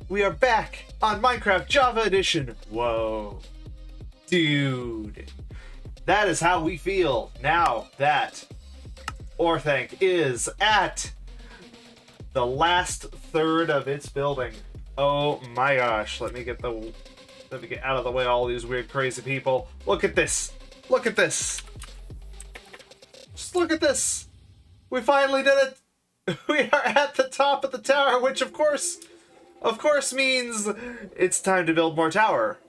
We are back on Minecraft Java Edition. Whoa. Dude. That is how we feel now that Orthanc is at the last third of its building. Oh my gosh. Let me get out of the way all these weird crazy people. Look at this. Look at this. Just look at this. We finally did it. We are at the top of the tower, which of course means it's time to build more tower.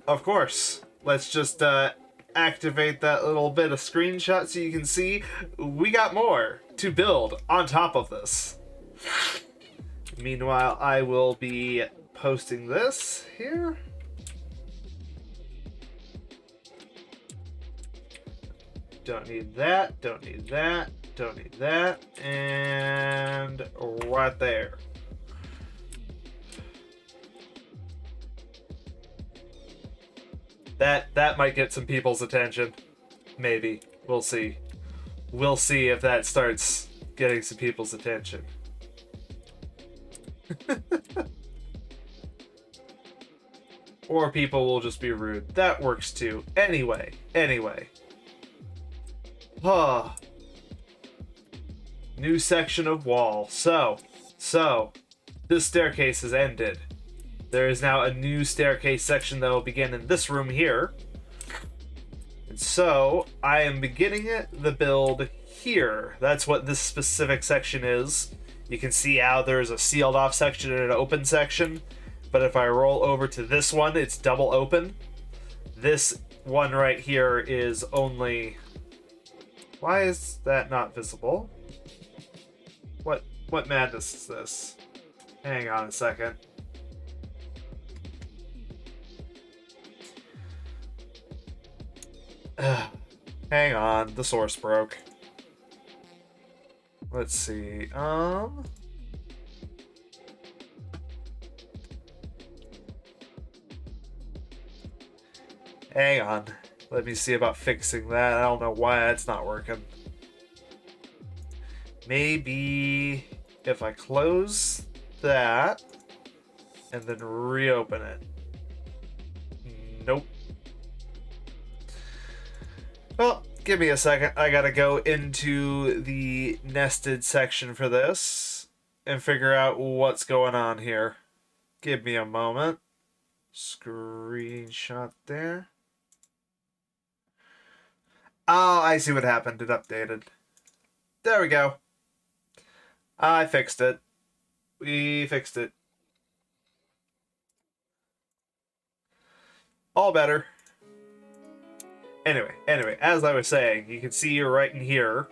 Of course. Let's just activate that little bit of screenshot so you can see we got more to build on top of this. Meanwhile, I will be posting this here. Don't need that, don't need that, don't need that, and right there. That might get some people's attention. Maybe. We'll see. We'll see if that starts getting some people's attention. Or people will just be rude. That works too. Anyway. New section of wall. So, this staircase has ended. There is now a new staircase section that will begin in this room here. And so, I am beginning the build here. That's what this specific section is. You can see how there's a sealed off section and an open section. But if I roll over to this one, it's double open. This one right here is only... Why is that not visible? What madness is this? Hang on a second. Hang on, the source broke. Let's see. Hang on. Let me see about fixing that. I don't know why that's not working. Maybe if I close that and then reopen it. Nope. Well, give me a second. I gotta go into the nested section for this and figure out what's going on here. Give me a moment. Screenshot there. Oh, I see what happened. It updated. There we go. I fixed it. We fixed it. All better. Anyway, as I was saying, you can see right in here.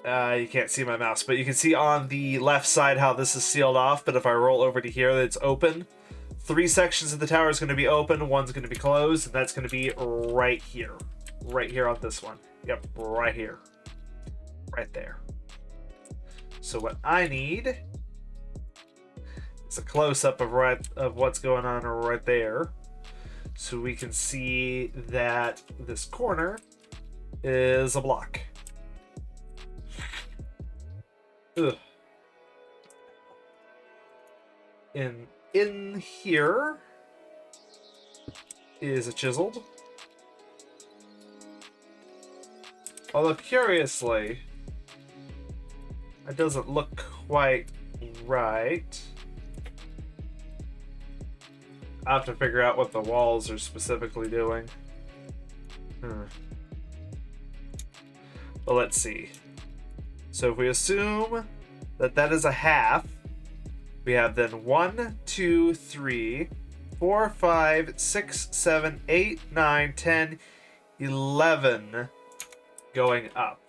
You can't see my mouse, but you can see on the left side how this is sealed off, but if I roll over to here, it's open. 3 sections of the tower is going to be open, one's going to be closed, and that's going to be right here. Right here on this one. Yep, right here. Right there. So what I need is a close-up of what's going on right there. So we can see that this corner is a block. Ugh. In here is a chiseled. Although curiously, it doesn't look quite right. I have to figure out what the walls are specifically doing. But let's see. So if we assume that that is a half, we have then 1, 2, 3, 4, 5, 6, 7, 8, 9, 10, 11 going up.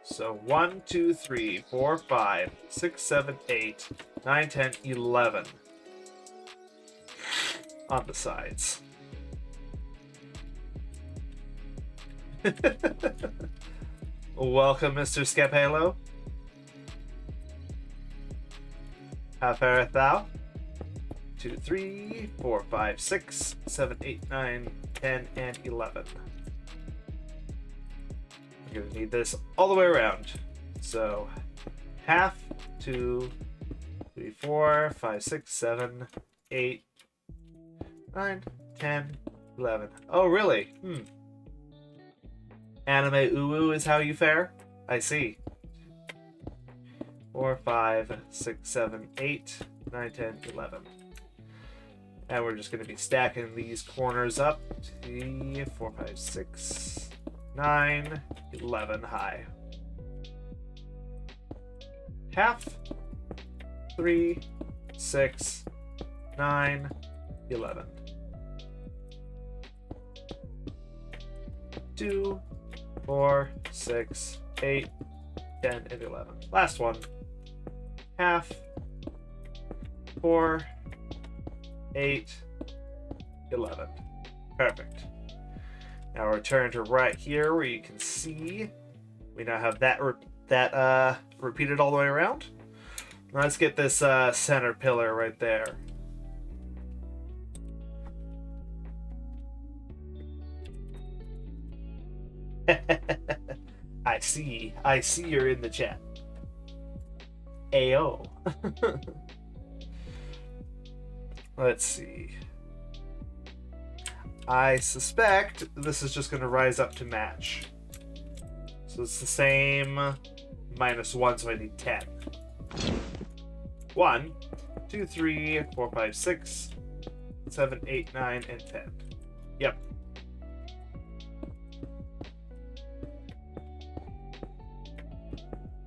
So 1, 2, 3, 4, 5, 6, 7, 8, 9, 10, 11 on the sides. Welcome, Mr. Scapelo. How fareth thou? 2, 3, 4, 5, 6, 7, 8, 9, 10, and 11. I'm gonna need this all the way around. So half, 2, 3, 4, 5, 6, 7, 8, 9, 10, 11. Oh, really? Anime uwu is how you fare? I see. 4, 5, 6, 7, 8, 9, 10, 11. And we're just going to be stacking these corners up. 3, 4, 5, 6, 9, 11 high. Half, 3, 6, 9, 11. 2, 4, 6, 8, 10, and 11. Last one. Half, 4, 8, 11. Perfect. Now return to right here where you can see we now have that repeated all the way around. Let's get this center pillar right there. I see you're in the chat. Ayo. Let's see. I suspect this is just going to rise up to match. So it's the same -1, so I need 10. 1, 2, 3, 4, 5, 6, 7, 8, 9, and 10. Yep.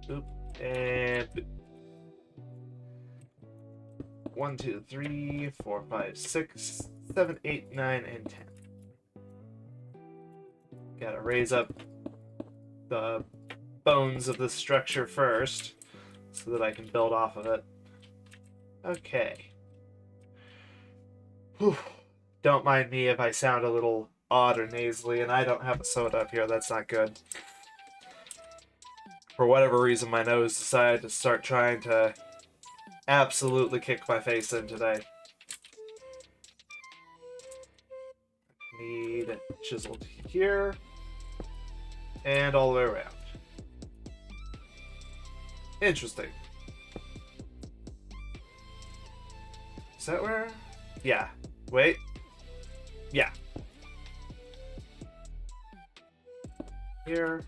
Oop. And 1, 2, 3, 4, 5, 6, 7, 8, 9, and 10. Gotta raise up the bones of the structure first so that I can build off of it. Okay. Whew. Don't mind me if I sound a little odd or nasally, and I don't have a soda up here. That's not good. For whatever reason, my nose decided to start trying to absolutely kick my face in today. Need it chiseled here and all the way around. Interesting. Is that where? Yeah. Wait. Yeah. Here.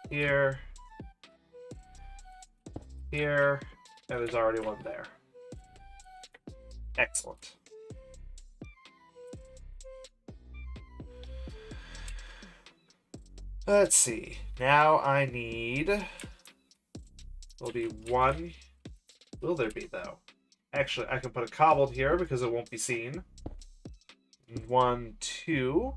Here. Here. And there's already one there. Excellent. Let's see. Now I need... There'll be one. Will there be, though? Actually, I can put a cobbled here because it won't be seen. 1, 2.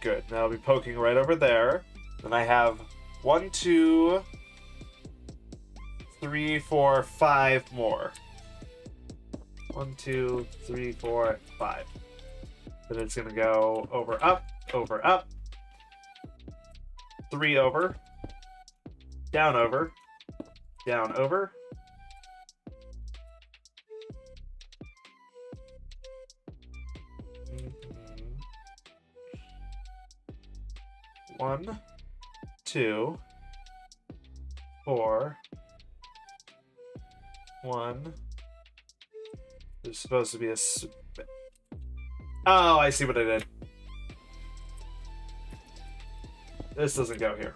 Good. Now I'll be poking right over there. Then I have 1, 2, 3, 4, 5 more. 1, 2, 3, 4, 5. Then it's going to go over, up, 3 over, down, over, 1, 2, 4, 1. There's supposed to be a... Oh, I see what I did. This doesn't go here.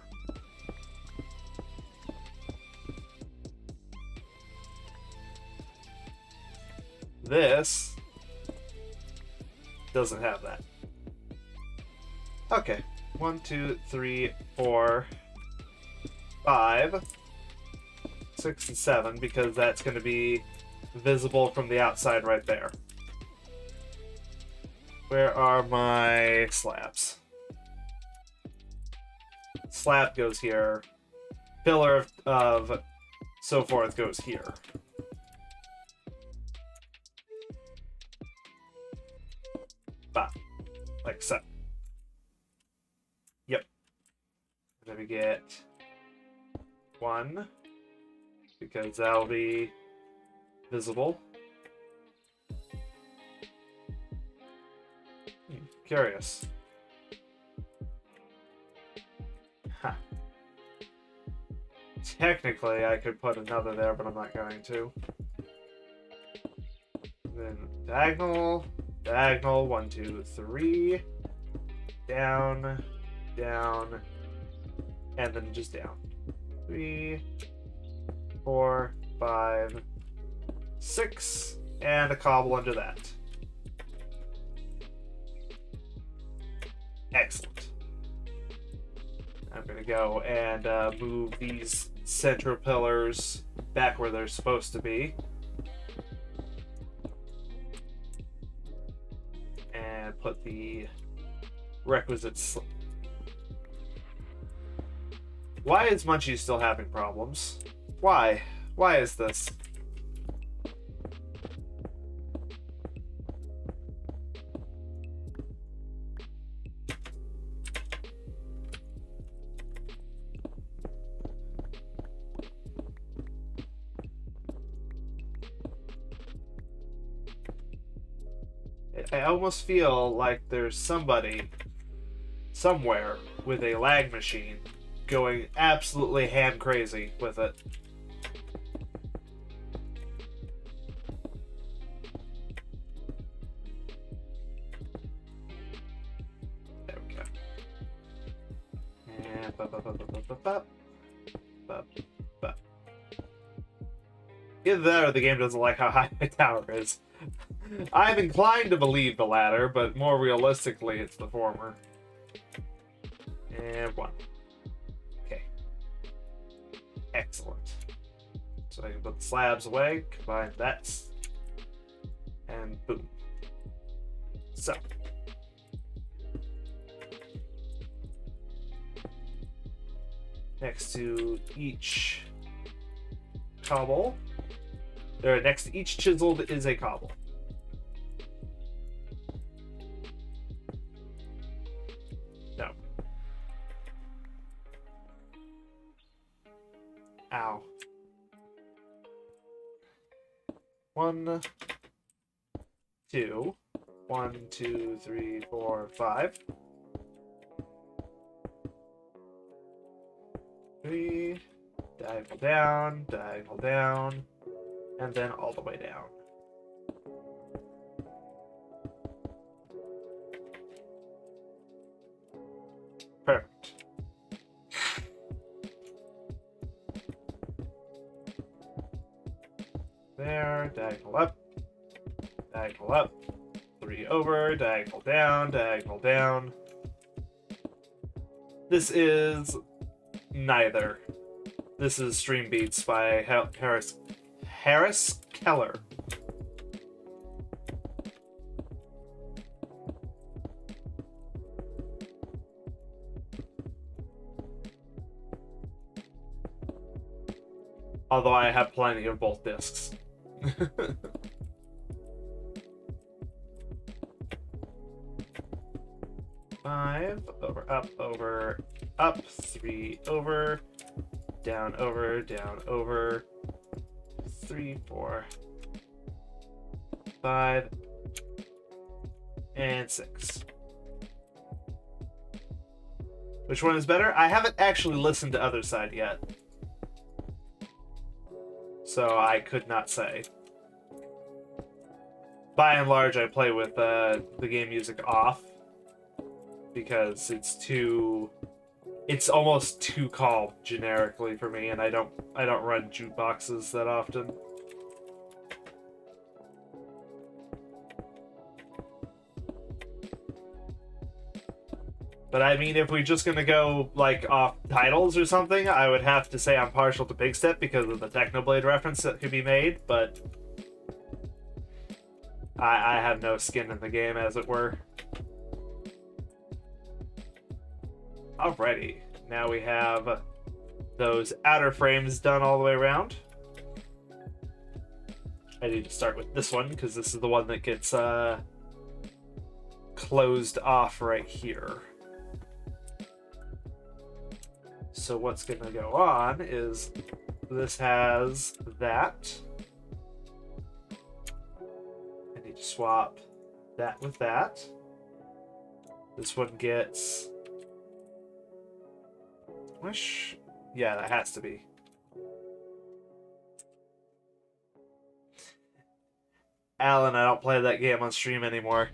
This doesn't have that. Okay. 1, 2, 3, 4, 5, 6, and 7, because that's going to be visible from the outside right there. Where are my slabs? Slab goes here. Pillar of so forth goes here. Bah. Like so. Yep. Then we get 1, because that'll be visible. Curious. Huh. Technically, I could put another there, but I'm not going to. Then diagonal, diagonal, 1, 2, 3, down, down, and then just down. 3, 4, 5, 6, and a cobble under that. Excellent. I'm going to go and move these center pillars back where they're supposed to be. And put the requisite... Why is Munchie still having problems? Why? Why is this? I almost feel like there's somebody somewhere with a lag machine going absolutely ham crazy with it. There we go. And either that or the game doesn't like how high my tower is. I'm inclined to believe the latter, but more realistically, it's the former. And 1. Okay. Excellent. So I can put the slabs away, combine that, and boom. So. Next to each cobble, next to each chiseled is a cobble. No. Ow. 1, 2, 1, 2, 3, 4, 5. 3, diagonal down, and then all the way down. Perfect. There, diagonal up, 3 over, diagonal down. This is neither. This is Stream Beats by Harris Keller. Although I have plenty of both discs. 5 over, up, 3 over, down, 3, 4, 5, and 6. Which one is better? I haven't actually listened to Other Side yet, so I could not say. By and large, I play with the game music off because it's almost too calm generically for me, and I don't run jukeboxes that often. But I mean, if we're just gonna go like off titles or something, I would have to say I'm partial to Big Step because of the Technoblade reference that could be made, but I have no skin in the game, as it were. Alrighty, now we have those outer frames done all the way around. I need to start with this one because this is the one that gets closed off right here. So what's going to go on is this has that. I need to swap that with that. This one gets... Yeah, that has to be. Alan, I don't play that game on stream anymore.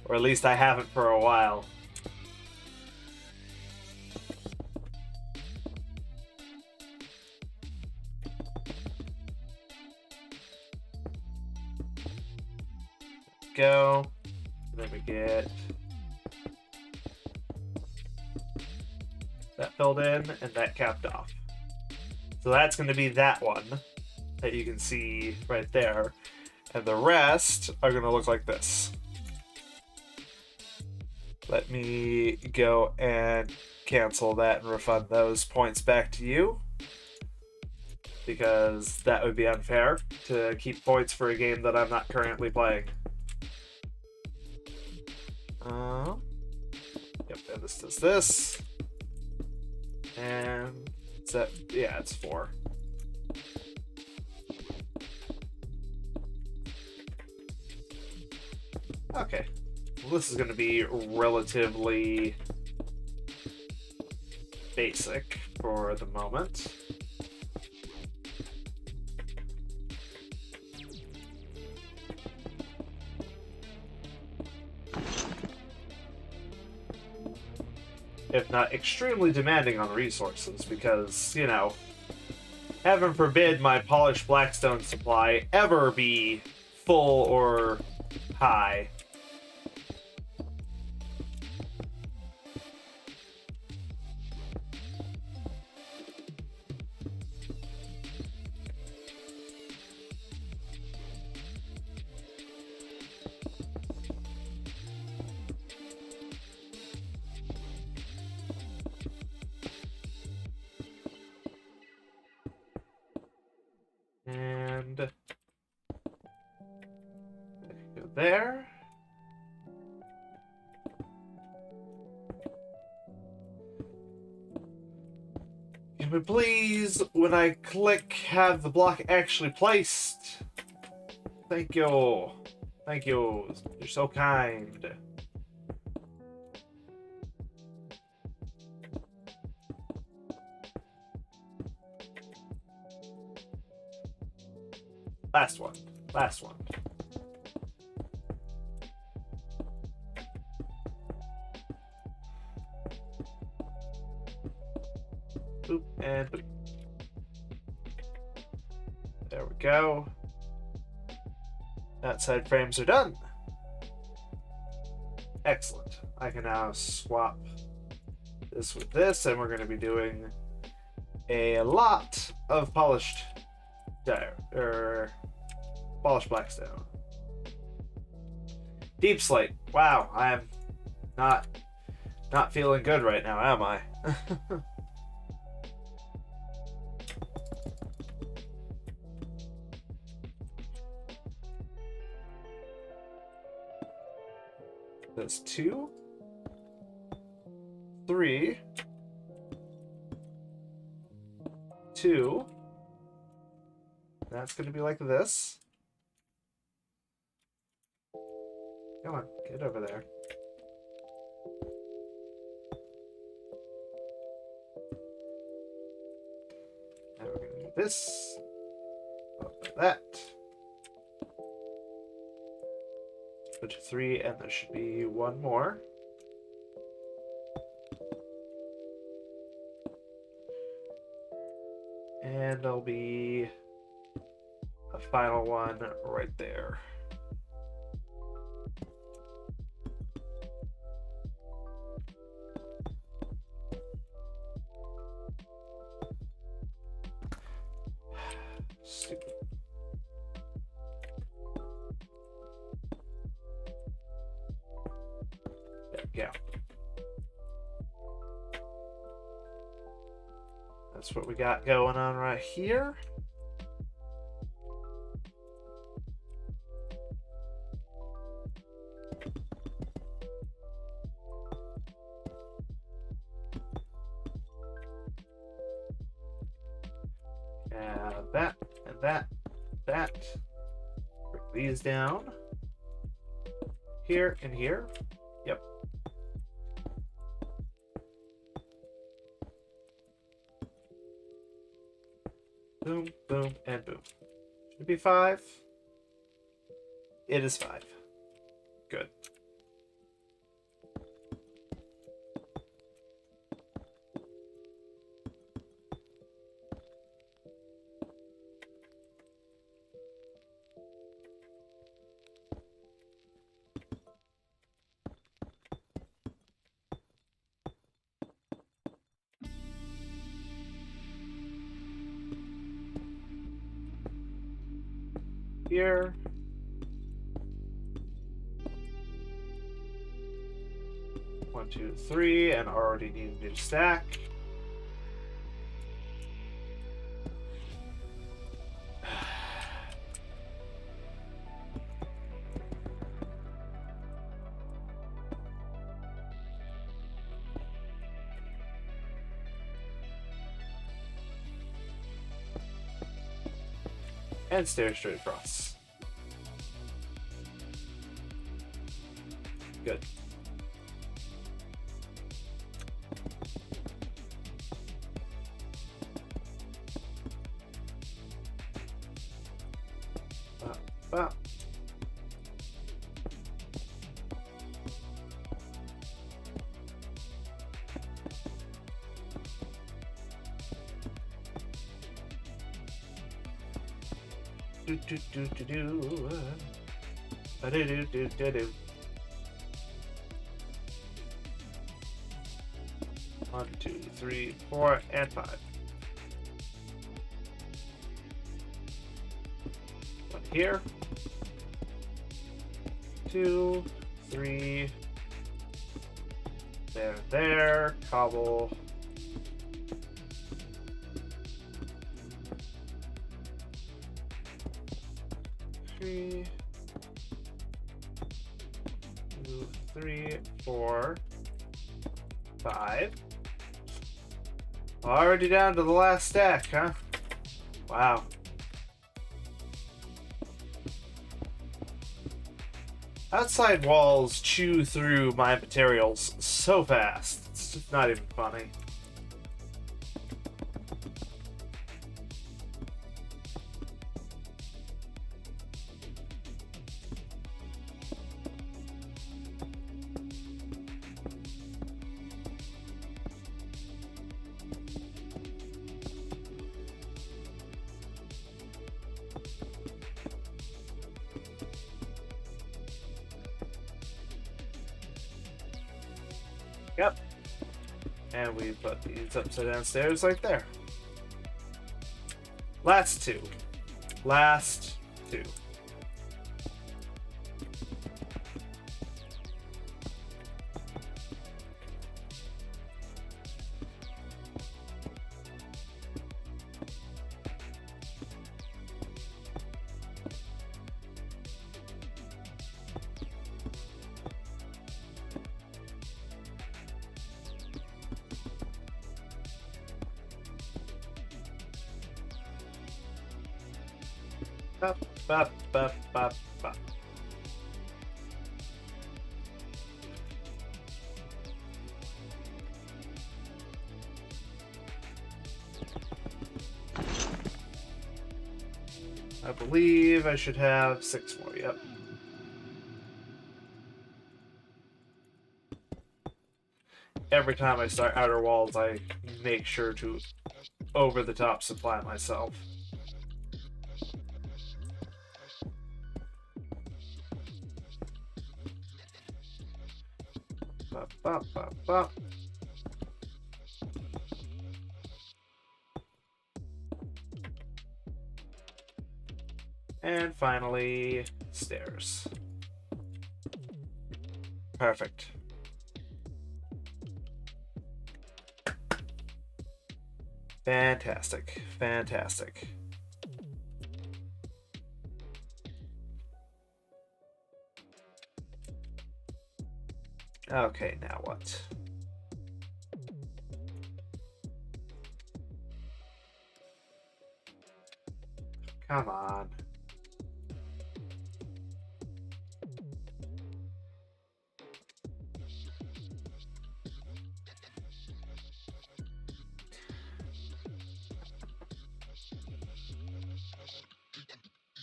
Or at least I haven't for a while. Go. Then we get that filled in and that capped off. So that's going to be that one that you can see right there. And the rest are going to look like this. Let me go and cancel that and refund those points back to you, because that would be unfair to keep points for a game that I'm not currently playing. Yep, and this does this. And that, yeah, it's 4. Okay. Well, this is going to be relatively basic for the moment. If not extremely demanding on resources, because, you know, heaven forbid my polished blackstone supply ever be full or high. And go there. Can we please, when I click, have the block actually placed? Thank you. Thank you. You're so kind. Last one. Last one. Boop and boop. There we go. Outside frames are done. Excellent. I can now swap this with this, and we're going to be doing a lot of polished polished blackstone. Deep slate. Wow, I am not feeling good right now, am I? That's 2, 3, 2. That's going to be like this. Come on, get over there. Now we're going to do this. That. Put to 3, and there should be one more. And there'll be a final one right there. Stupid. There we go. That's what we got going on right here. That and that, that. Bring these down. Here and here. Yep. Boom, boom, and boom. Should it be 5? It is 5. Good. Here. One, two, three, and already need a new stack. And stare straight across. Good. Bop. Do do do do do. Do do do do do. 1, 2, 3, 4, and 5. One here. 2, 3. There. Cobble. Three, 2, 3, 4, 5. Already down to the last stack, huh? Wow. Outside walls chew through my materials so fast. It's just not even funny. Yep. And we put these upside down stairs like there. Last two. Last two. Bop, bop, bop, bop, bop. I believe I should have 6 more, yep. Every time I start outer walls, I make sure to over the top supply myself. Bop, bop, bop, bop. And finally, stairs. Perfect. Fantastic. Fantastic. Okay, now what? Come on.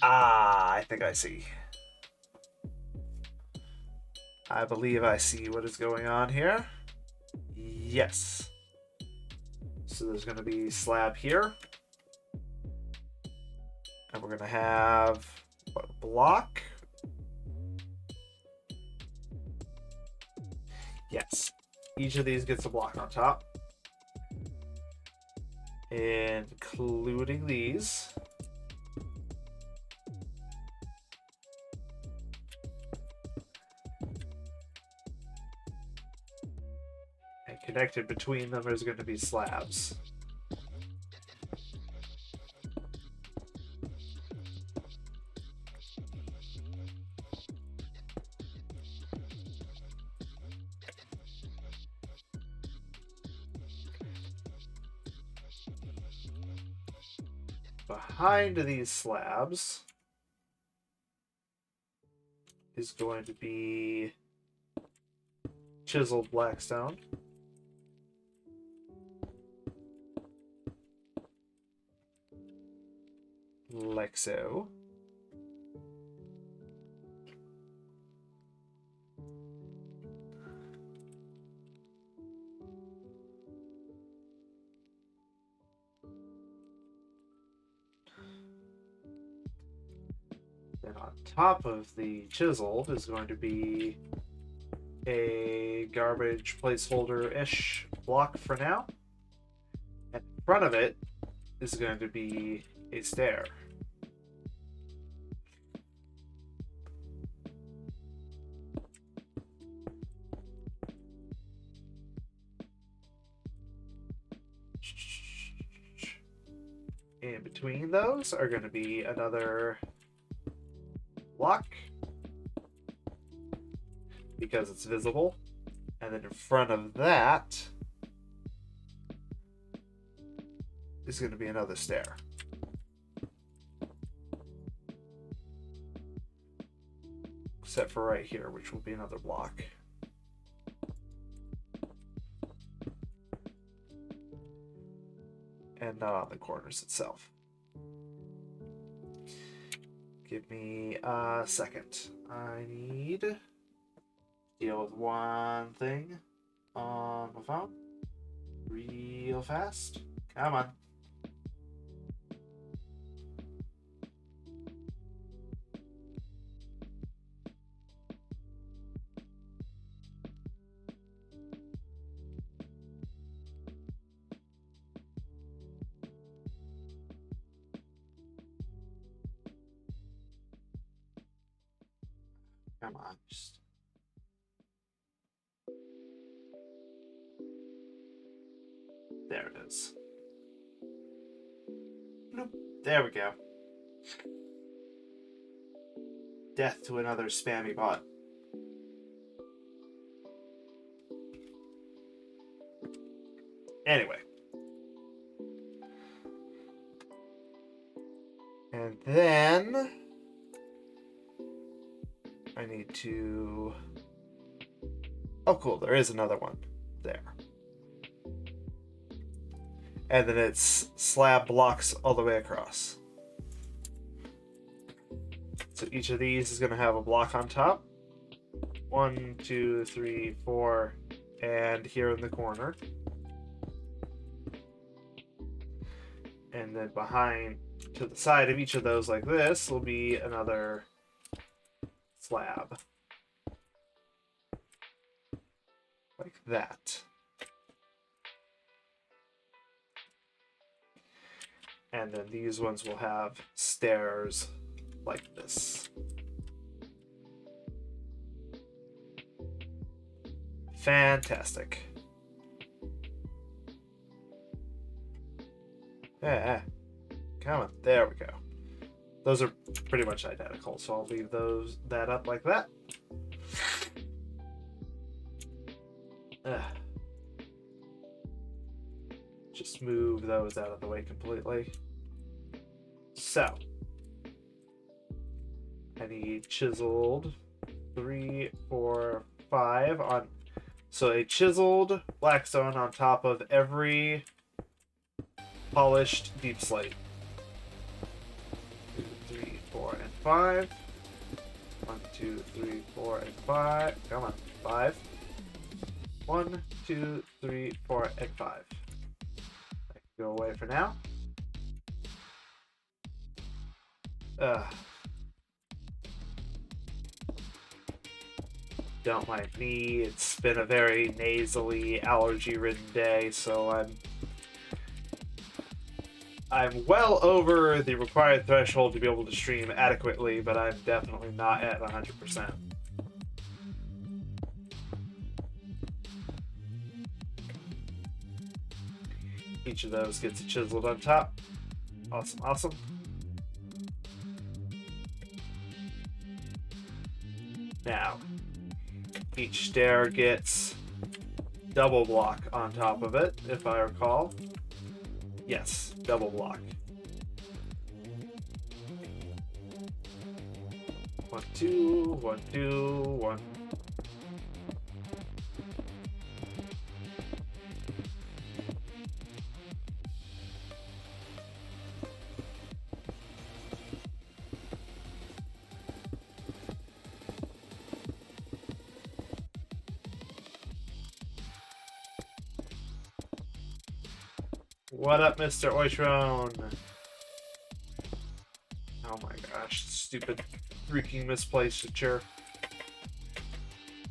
Ah, I think I see. I believe I see what is going on here. Yes. So there's going to be slab here. And we're going to have what, a block. Yes. Each of these gets a block on top. Including these. And connected between them is going to be slabs. Behind these slabs is going to be chiseled blackstone. Like so. Then on top of the chiseled is going to be a garbage placeholder-ish block for now. And in front of it is going to be a stair. In between those are going to be another block because it's visible. And then in front of that is going to be another stair. Except for right here, which will be another block. And not on the corners itself. Give me a second. I need to deal with one thing on my phone real fast. Come on. Come on, just... There it is. Nope. There we go. Death to another spammy bot. Anyway. And then I need to... Oh, cool. There is another one there. And then it's slab blocks all the way across. So each of these is going to have a block on top. 1, 2, 3, 4, and here in the corner. And then behind, to the side of each of those like this, will be another slab. Like that. And then these ones will have stairs like this. Fantastic. Yeah. Come on. There we go. Those are pretty much identical, so I'll leave that up like that. Just move those out of the way completely. So, I need chiseled 3, 4, 5 on. So a chiseled blackstone on top of every polished deep slate. 2, 3, 4. 5. 1, 2, 3, 4, and 5. Come on. 5. 1, 2, 3, 4, and 5. I can go away for now. Don't mind me. It's been a very nasally, allergy-ridden day, so I'm well over the required threshold to be able to stream adequately, but I'm definitely not at 100%. Each of those gets a chiseled on top. Awesome, awesome. Now, each stair gets double block on top of it, if I recall. Yes, double block. 1, 2, 1, 2, 1. What up, Mr. Oitron? Oh my gosh, stupid freaking misplaceture.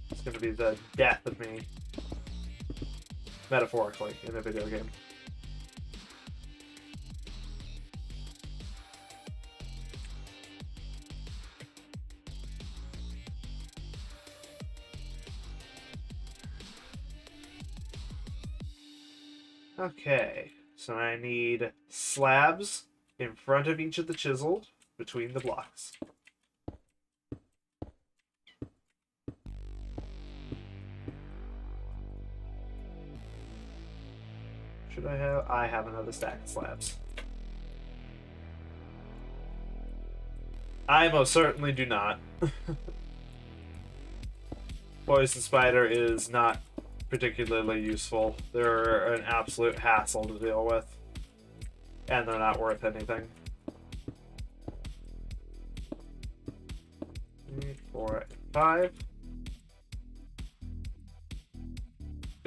It's gonna be the death of me. Metaphorically, in a video game. Okay, so I need slabs in front of each of the chiseled between the blocks. Should I have? I have another stack of slabs. I most certainly do not. Poison spider is not particularly useful. They're an absolute hassle to deal with. And they're not worth anything. 3, 4, 5.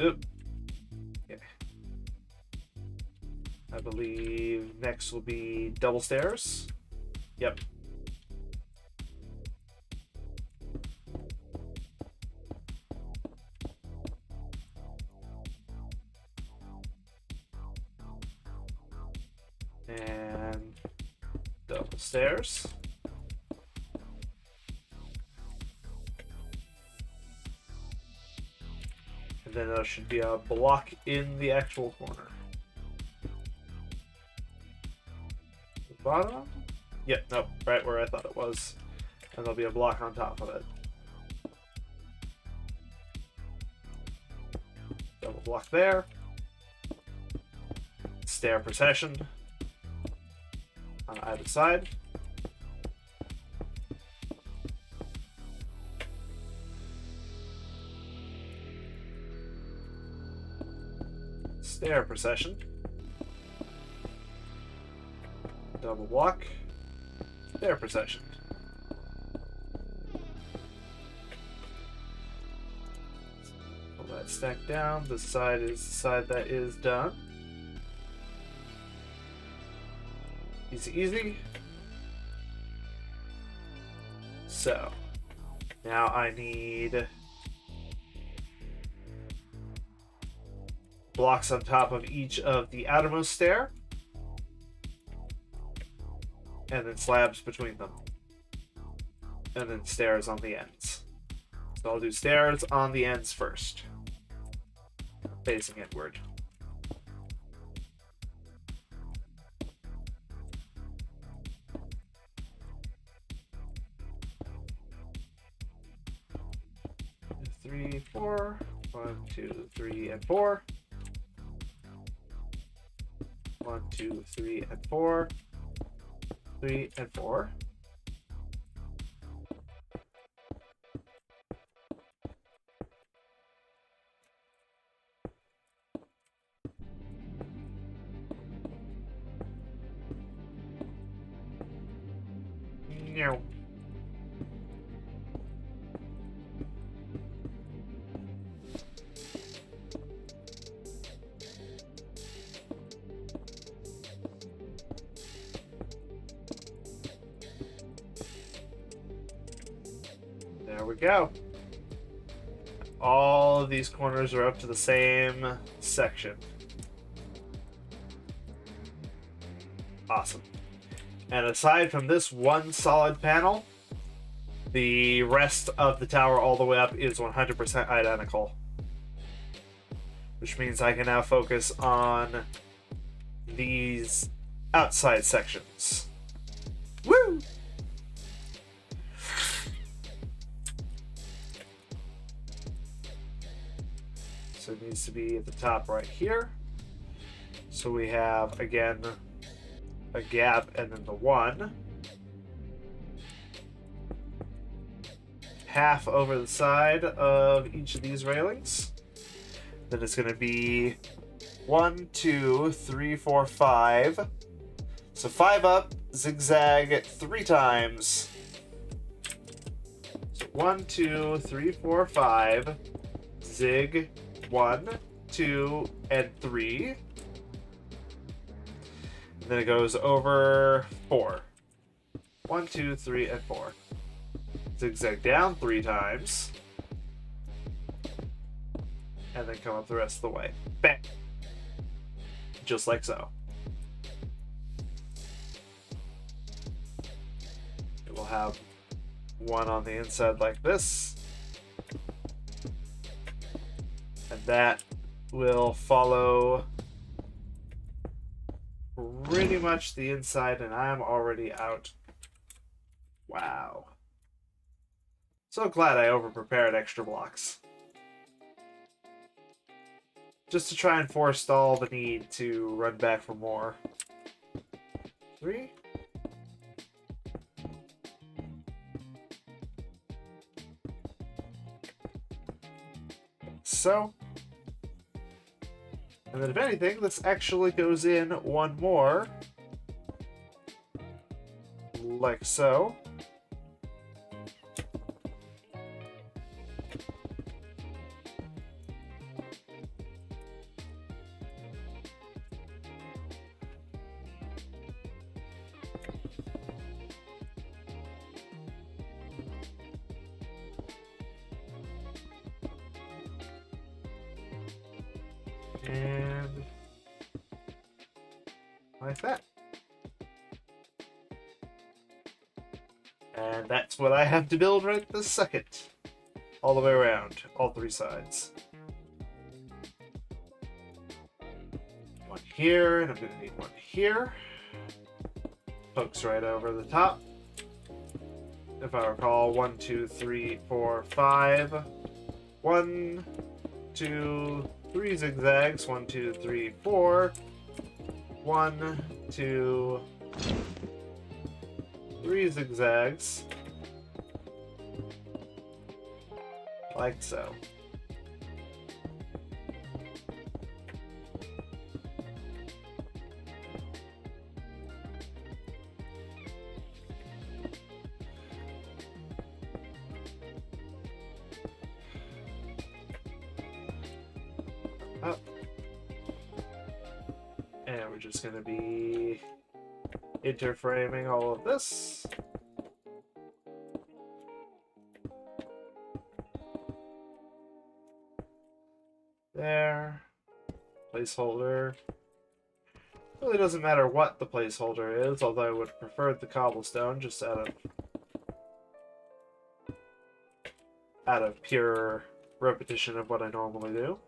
Oop. Okay. I believe next will be double stairs. Yep. And double stairs. And then there should be a block in the actual corner. The bottom? Yep, nope, right where I thought it was. And there'll be a block on top of it. Double block there. Stair procession on either side. Stair procession. Double block. Stair procession. Pull that stack down. This side is the side that is done. Easy, easy. So, now I need blocks on top of each of the outermost stair, and then slabs between them, and then stairs on the ends. So I'll do stairs on the ends first, facing inward. Three, 4. 1, 2, 3, and 4. 1, 2, 3, and 4. 3 and 4. No. There we go. All of these corners are up to the same section. Awesome. And aside from this one solid panel, the rest of the tower all the way up is 100% identical. Which means I can now focus on these outside sections. Woo! So it needs to be at the top right here. So we have, again, a gap and then the one. Half over the side of each of these railings. Then it's going to be 1, 2, 3, 4, 5. So 5 up, zigzag 3 times. So 1, 2, 3, 4, 5. Zig 1, 2, and 3. And then it goes over 4. 1, 2, 3, and 4. Zigzag down 3 times. And then come up the rest of the way. Bang! Just like so. It will have one on the inside like this. And that will follow pretty much the inside, and I'm already out. Wow. So glad I over-prepared extra blocks. Just to try and forestall the need to run back for more. 3. So. And then if anything, this actually goes in one more. Like so. And like that. And that's what I have to build right this second. All the way around, all 3 sides. One here, and I'm going to need one here. Pokes right over the top. If I recall, 1, 2, 3, 4, 5. 1, 2, 3 zigzags. 1, 2, 3, 4. 1, 2, 3 zigzags. Like so. Up. And we're just going to be interframing all of this. There. Placeholder. Really doesn't matter what the placeholder is, although I would prefer the cobblestone just out of pure repetition of what I normally do.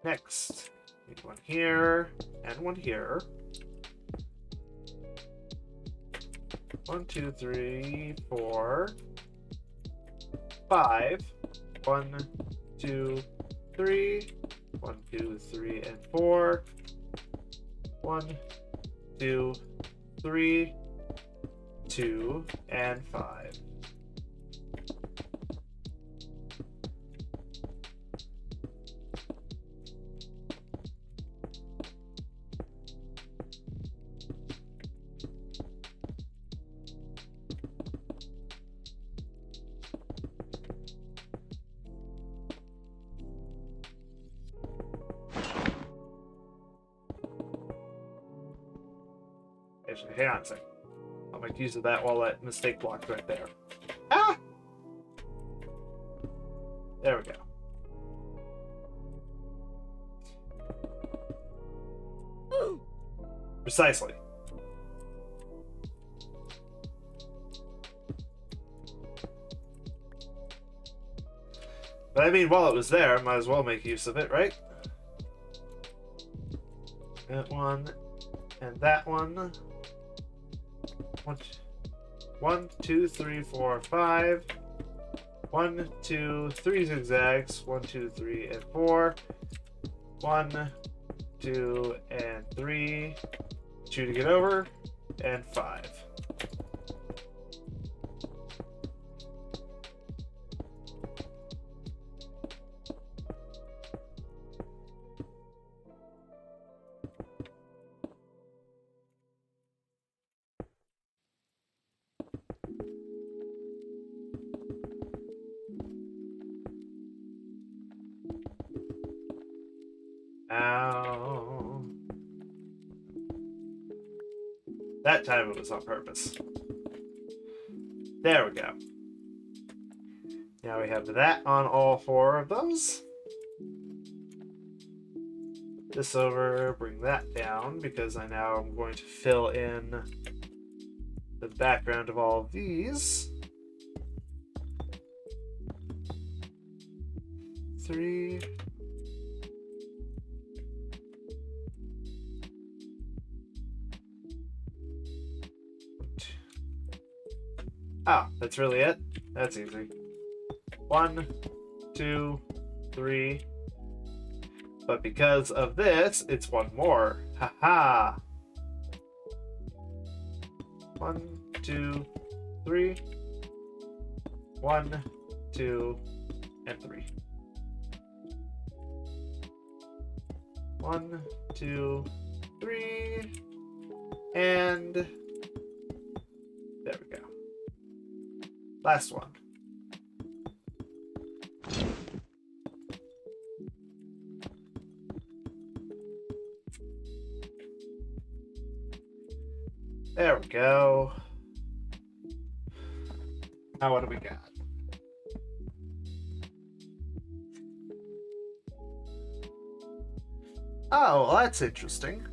Next, need one here and one here. 1, 2, 3, 4, 5. 1, 2, 3. 1, 2, 3, and 4. 1, 2, 3, 2, and 5. Actually, hang on a second. I'll make use of that while that mistake block's right there. Ah! There we go. Precisely. But I mean, while it was there, might as well make use of it, right? That one, and that one. One, two, three, four, five. 1, 2, 3 zigzags. 1, 2, 3, and 4. 1, 2, and 3. 2 to get over, and 5. Ow. That time it was on purpose. There we go. Now we have that on all 4 of those. This over, bring that down, because I now am going to fill in the background of all of these. 3. Ah, that's really it? That's easy. 1, 2, 3. But because of this, it's 1 more. Haha. 1, 2, 3. 1, 2, and 3. 1, 2, 3. And there we go. Last one. There we go. Now what do we got? Oh, well, that's interesting.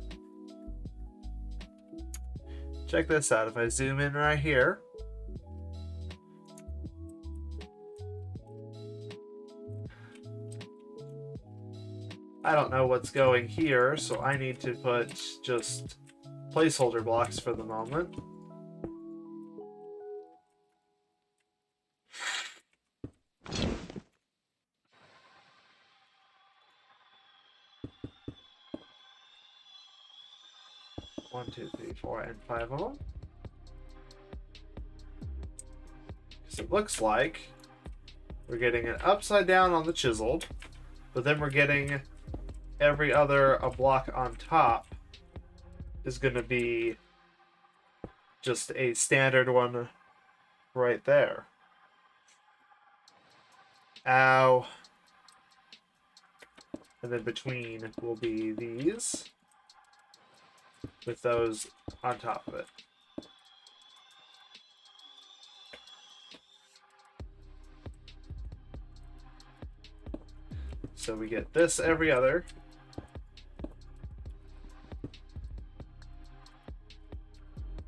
Check this out. If I zoom in right here, I don't know what's going here, so I need to put just placeholder blocks for the moment. One, two, three, 4, and 5 of them. Because it looks like we're getting an upside down on the chiseled, but then we're getting every other a block on top is going to be just a standard one right there. Ow. And then between will be these with those on top of it. So we get this every other.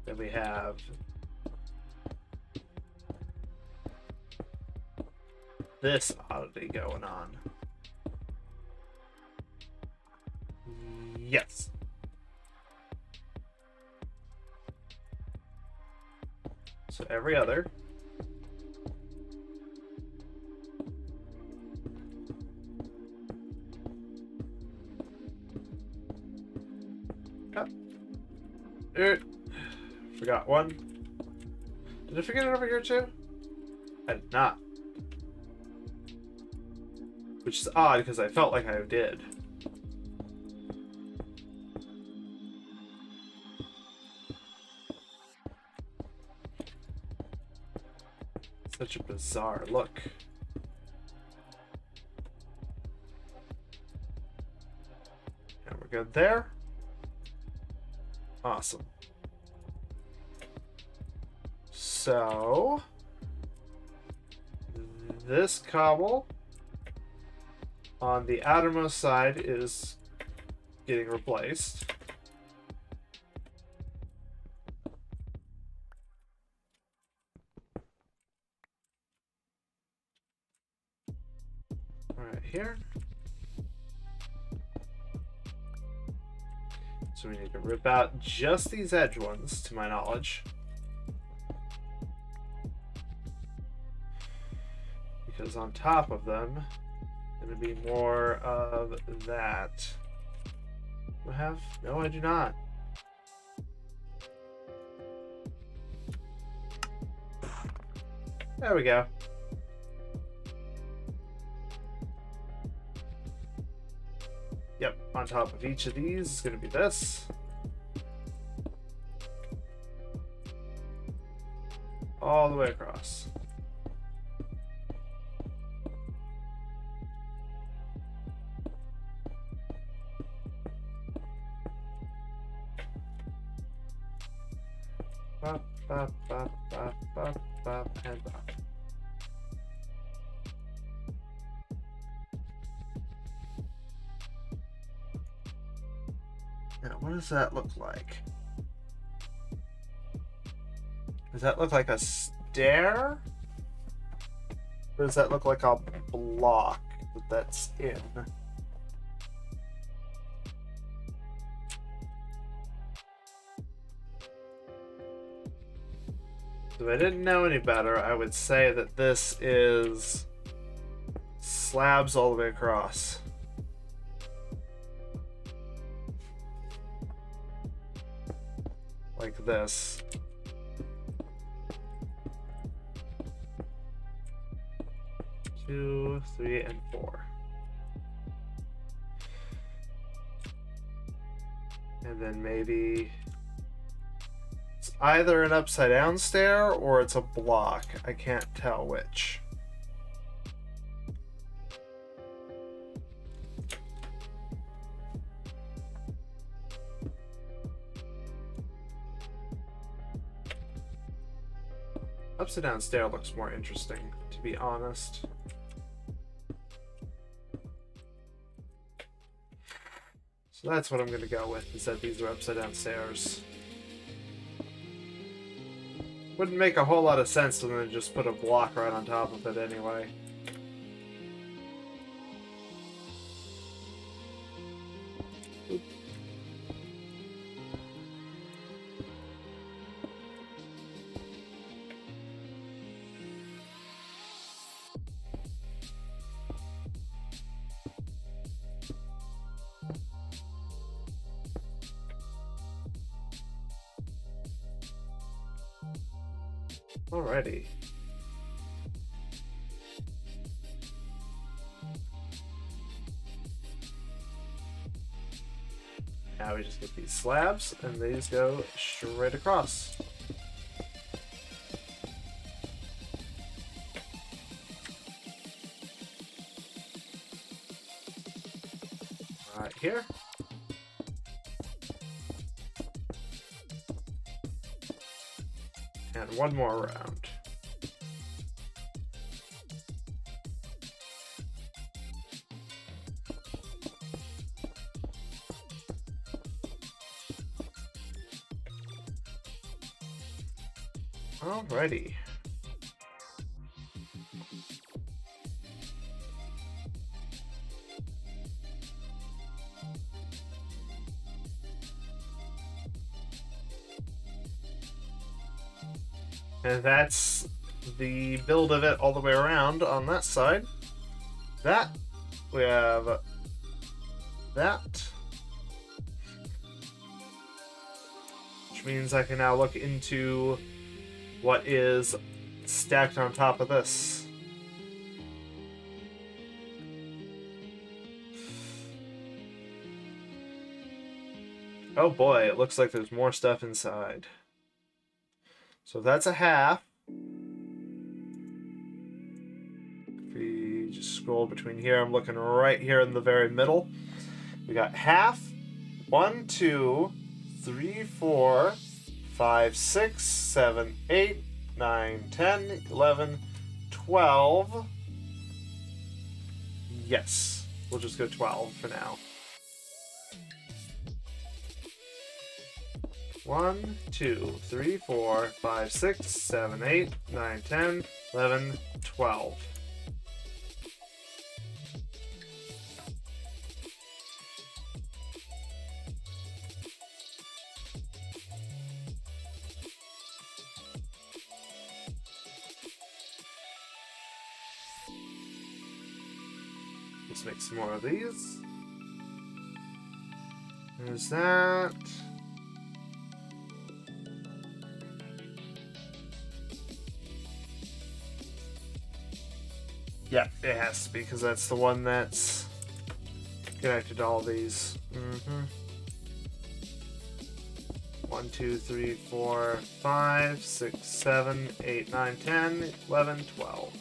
Then we have this oddity going on. Yes. So every other. Forgot one. Did I forget it over here too? I did not. Which is odd because I felt like I did. Such a bizarre look. And we're good there. Awesome. So this cobble on the outermost side is getting replaced. Right here. So we need to rip out just these edge ones, to my knowledge. Because on top of them, going to be more of that. Do I have? No, I do not. There we go. Yep, on top of each of these is going to be this. All the way across. Bop, bop, bop, bop, bop, bop, and bop. Now, what does that look like? Does that look like a stair? Or does that look like a block that's in? If I didn't know any better, I would say that this is slabs all the way across. Like this. Two, three, and four. And then maybe it's either an upside down stair or it's a block. I can't tell which. Upside down stair looks more interesting, to be honest. So that's what I'm going to go with, is that these are upside down stairs. Wouldn't make a whole lot of sense to then just put a block right on top of it anyway. Oop. Alrighty. Now we just get these slabs, and these go straight across. Right here. And one more round. Alrighty. And that's the build of it all the way around on that side. That, we have that. Which means I can now look into what is stacked on top of this. Oh boy, it looks like there's more stuff inside. So that's a half. If we just scroll between here, I'm looking right here in the very middle. We got half. 1, 2, 3, 4, 5, 6, 7, 8, 9, 10, 11, 12. Yes. We'll just go 12 for now. 1, 2, 3, 4, 5, 6, 7, 8, 9, 10, 11, 12. Let's make some more of these. There's that. Yeah, it has to be, because that's the one that's connected to all these. 1, 2, 3, 4, 5, 6, 7, 8, 9, 10, 11, 12.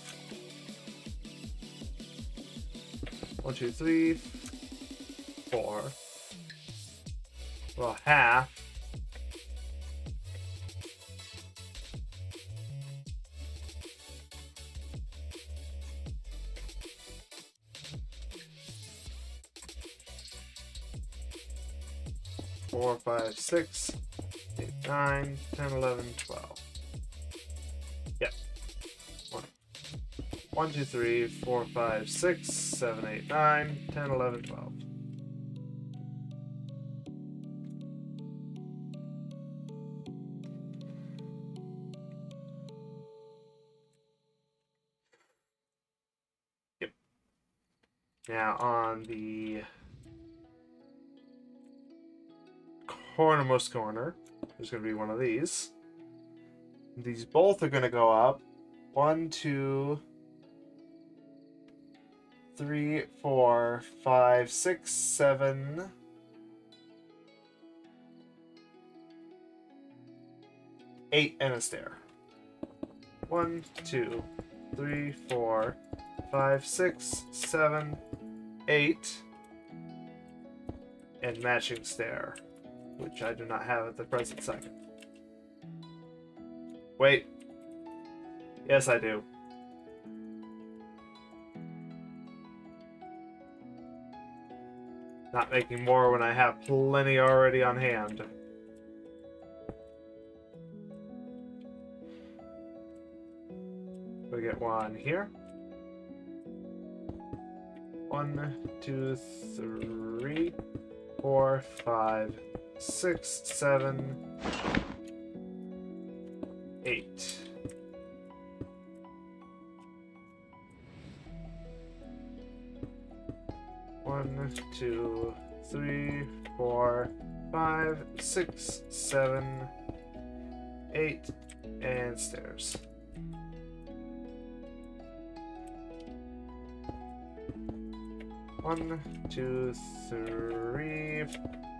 1, 2, 3, 4. Well, half. Four, 5, 6, 8, 9, 10, 11, 12. Yep. 1, 2, 3, 4, 5, 6, 7, 8, 9, 10, 11, 12. Yep. Now on the cornermost corner, there's going to be one of these. These both are going to go up. 1, 2, 3, 4, 5, 6, 7, 8, and a stair. 1, 2, 3, 4, 5, 6, 7, 8, and matching stair, which I do not have at the present second. Wait. Yes, I do. Not making more when I have plenty already on hand. We get one here. 1, 2, 3, 4, 5, 6, 7, 8. One, 2, 3, 4, 5, 6, 7, 8, and stairs. One, 2, 3,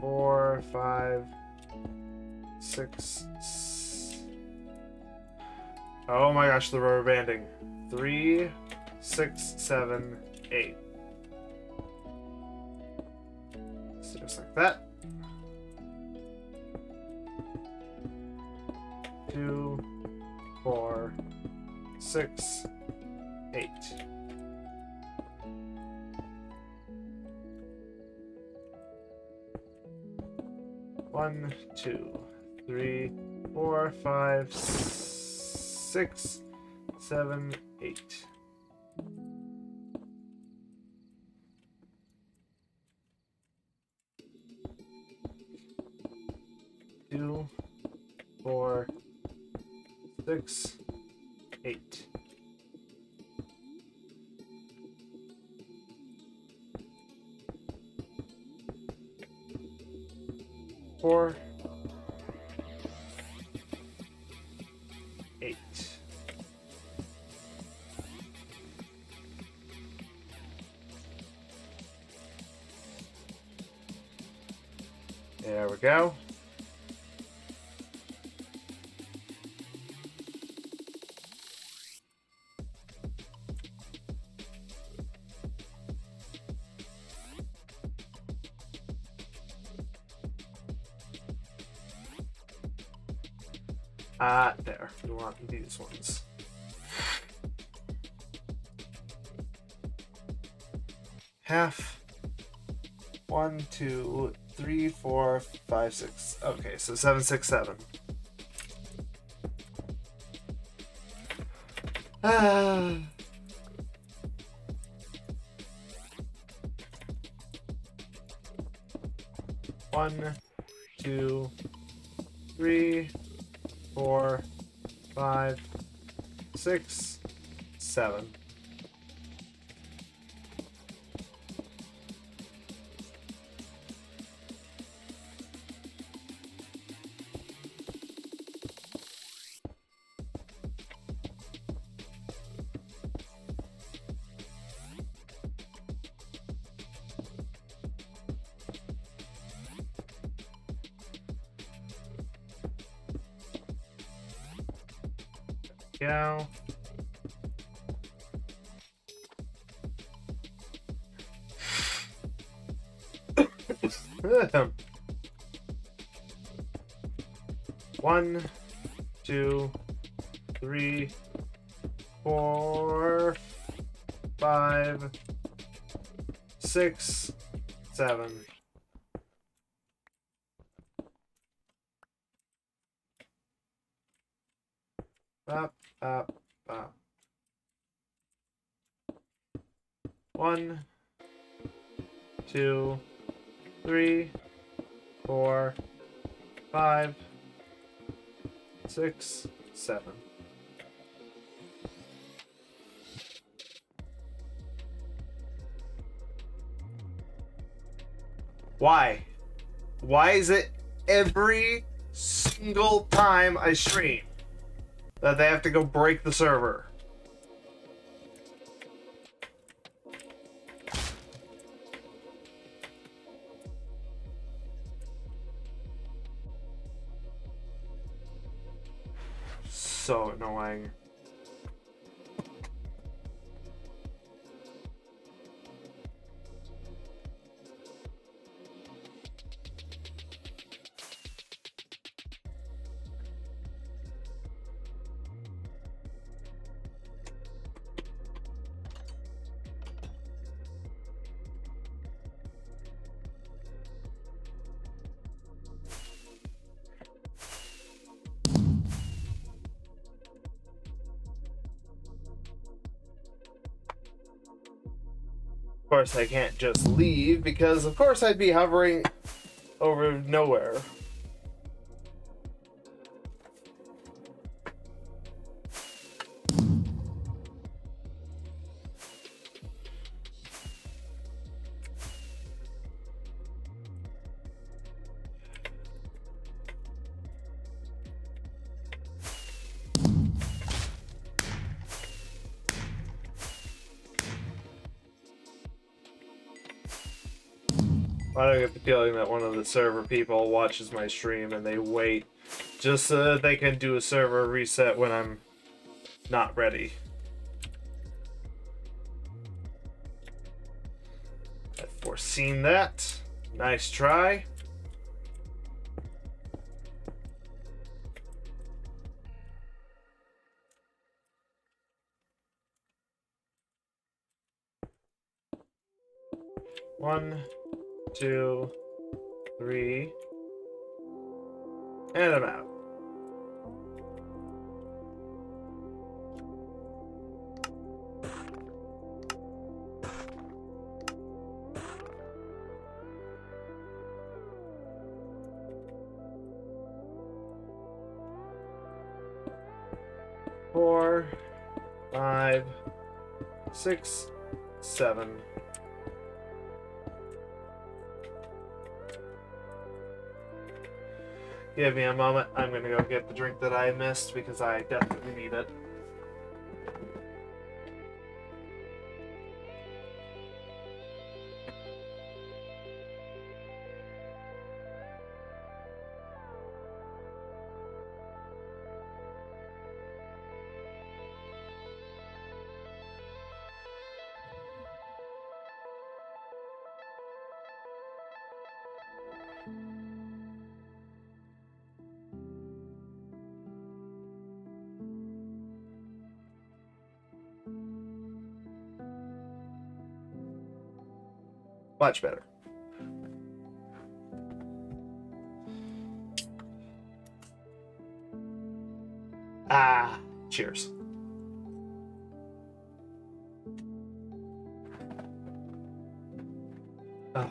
4, 5, 6. Oh my gosh, the rubber banding. 3, 6, 7, 8. So just like that. 2, 4, 6, 8. One, 2, 3, 4, 5, 6, 7, 8. Two, 4, 6, 8. Four, 8. There we go. There. We want these ones. Half. 1, 2, 3, 4, 5, 6. Okay, so 7, 6, 7. Ah. One, 2, 3, 4, 5, 6, 7. Go. One, 2, 3, 4, 5, 6, 7. Up, up, up. 1, 2, 3, 4, 5, 6, 7. Why? Why is it every single time I stream that they have to go break the server? So annoying. Of course, I can't just leave because, of course, I'd be hovering over nowhere. I don't get the feeling that one of the server people watches my stream and they wait just so that they can do a server reset when I'm not ready. I've foreseen that. Nice try. One, 2, 3, and I'm out. Four, 5, 6, 7. Give me a moment. I'm gonna go get the drink that I missed because I definitely need it. Much better. Ah, cheers. Oh.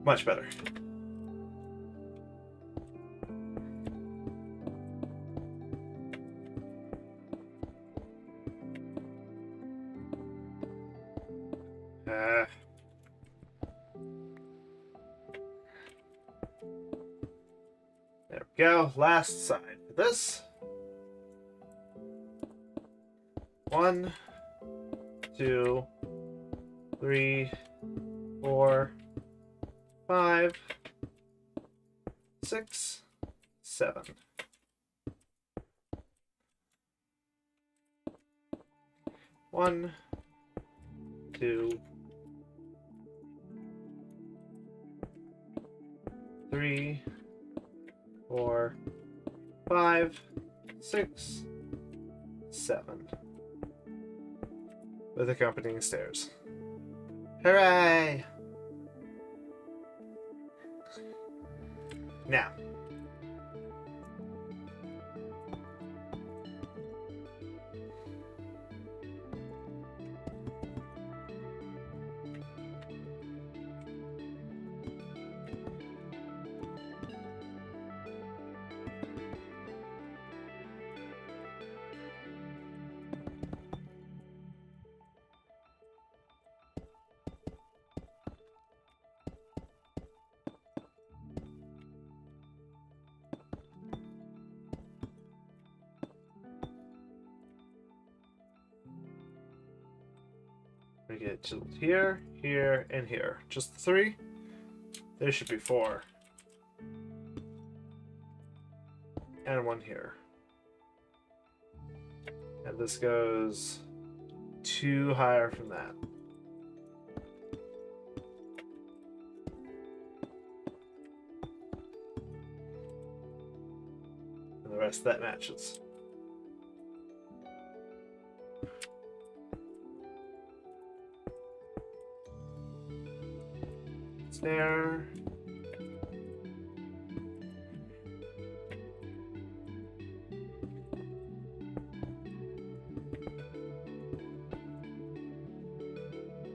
Much better. There we go. Last side for this. 1, 2, 3, 4, 5, 6, 7. One, 2, 3, 4, 5, 6, 7. With accompanying stairs. Hooray! Now. We get to here, here, and here. Just 3. There should be 4. And 1 here. And this goes 2 higher from that. And the rest of that matches. There.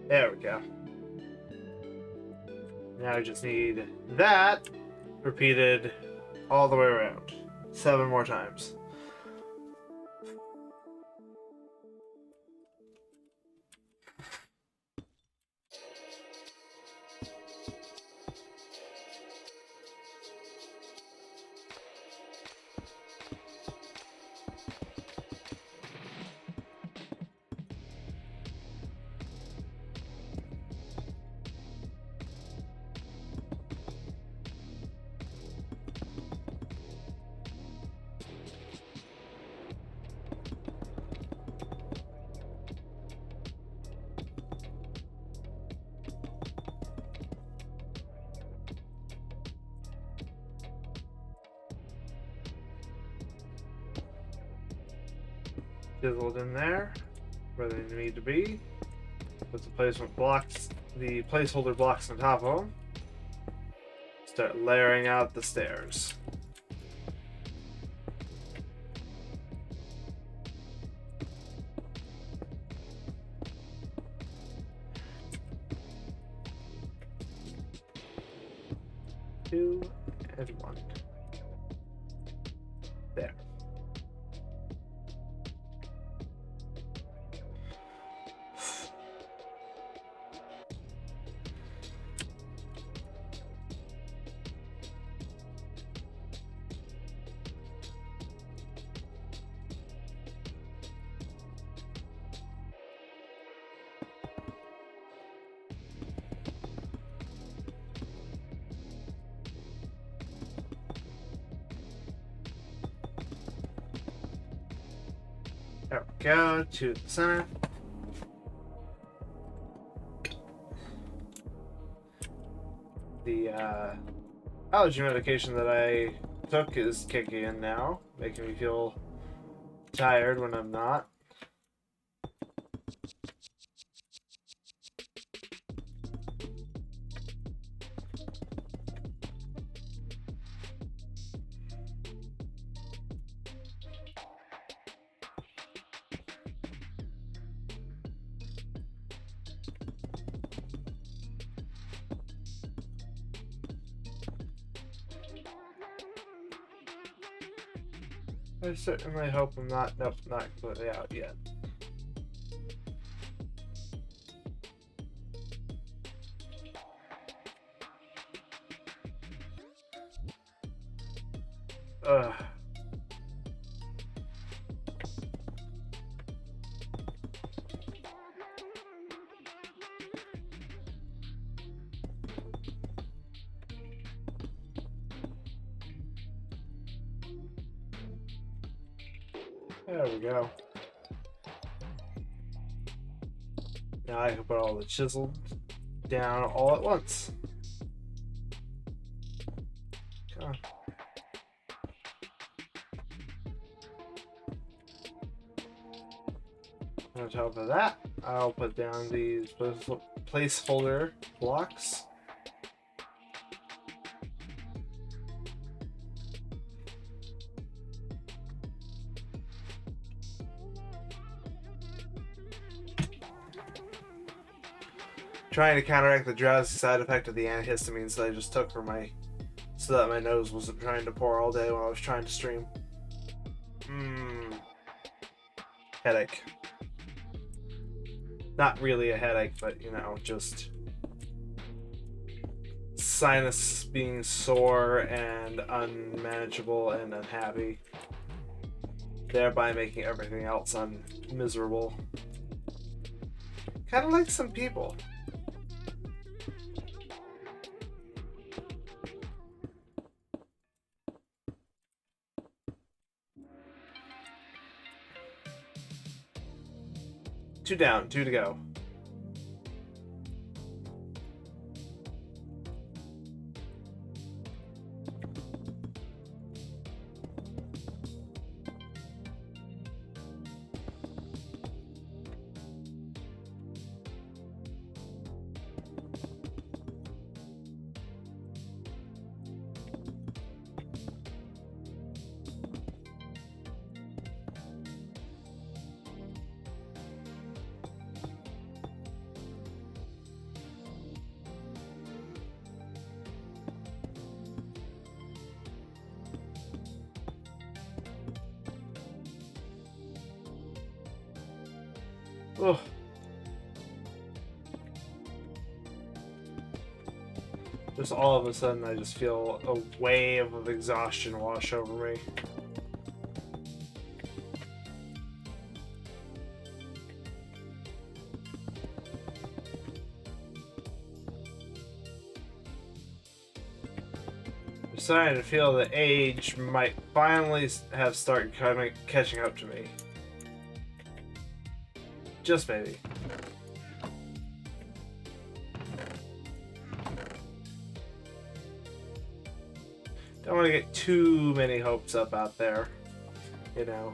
There we go. Now I just need that repeated all the way around. 7 more times. Chiseled in there where they need to be. Put the placement blocks, the placeholder blocks on top of them. Start layering out the stairs. Two and 1. There. There we go, to the center. The allergy medication that I took is kicking in now, making me feel tired when I'm not. I certainly hope I'm not, nope, not completely out yet. Ugh. There we go. Now I can put all the chisel down all at once. Come on. On top of that, I'll put down these placeholder blocks. Trying to counteract the drowsy side effect of the antihistamines that I just took for so that my nose wasn't trying to pour all day while I was trying to stream. Headache. Not really a headache, but you know, just sinus being sore and unmanageable and unhappy, thereby making everything else miserable. Kind of like some people. Two down, two to go. Oh. Just all of a sudden, I just feel a wave of exhaustion wash over me. I'm starting to feel that age might finally have started catching up to me. Just maybe. Don't want to get too many hopes up out there, you know.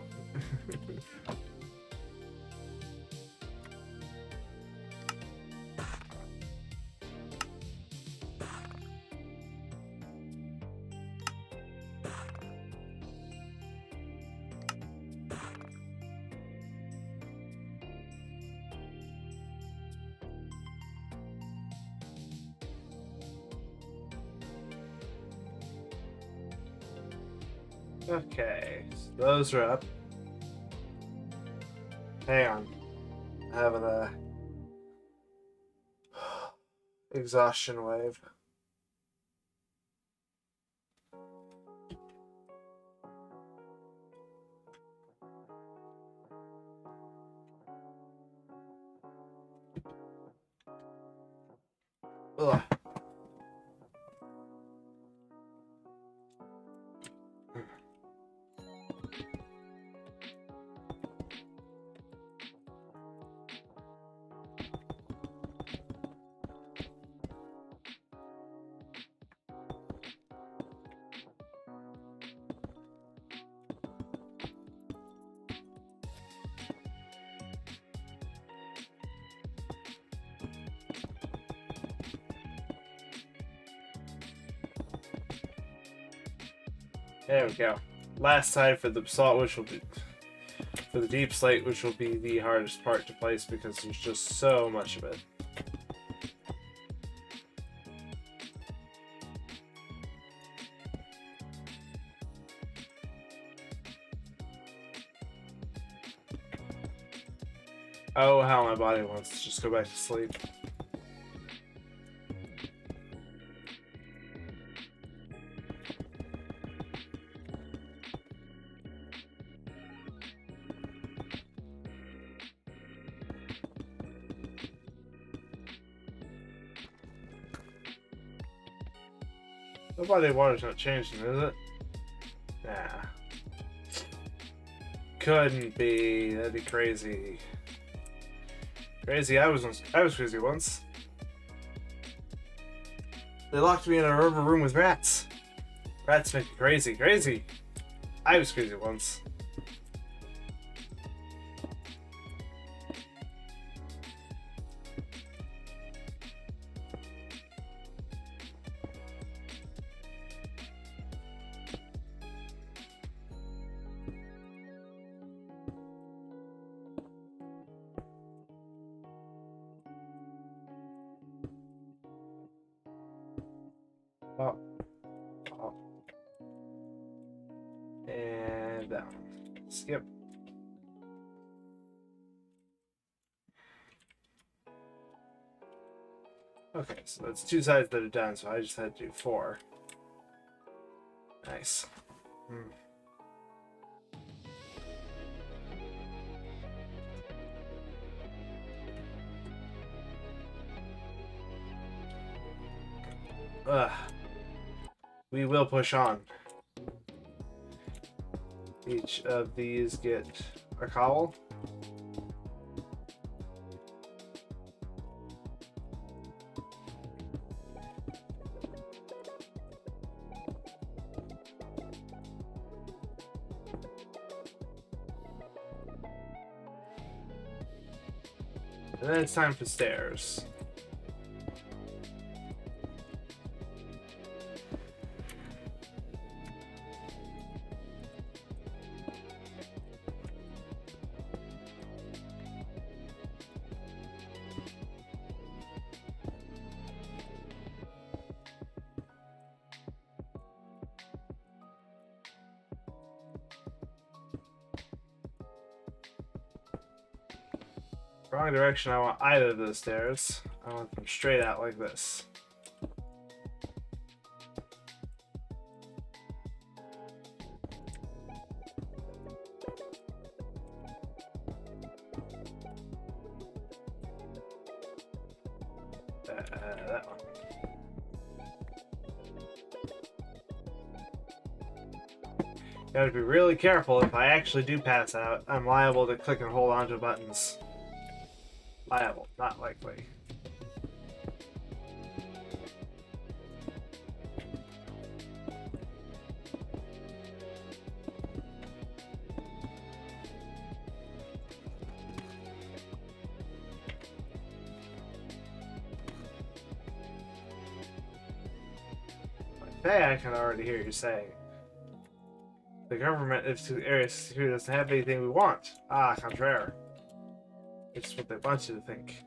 Okay, so those are up. Hang on. Having a exhaustion wave. Ugh. There we go. Last time for the salt, which will be for the deep slate, which will be the hardest part to place because there's just so much of it. Oh, how my body wants to just go back to sleep. The body of water's not changing, is it? Nah. Couldn't be. That'd be crazy. Crazy. I was crazy once. They locked me in a rubber room with rats. Rats make me crazy. Crazy. I was crazy once. Oh. Oh. And down. Skip. Okay, so that's 2 sides that are done, so I just had to do 4. Nice. We will push on. Each of these get a cowl. And then it's time for stairs. Wrong direction, I want either of those stairs. I want them straight out like this. That one. You have to be really careful. If I actually do pass out, I'm liable to click and hold onto buttons. Liable, not likely. Hey, I can already hear you saying. The government is to area security doesn't have anything we want. Ah, contraire. It's what they want you to think.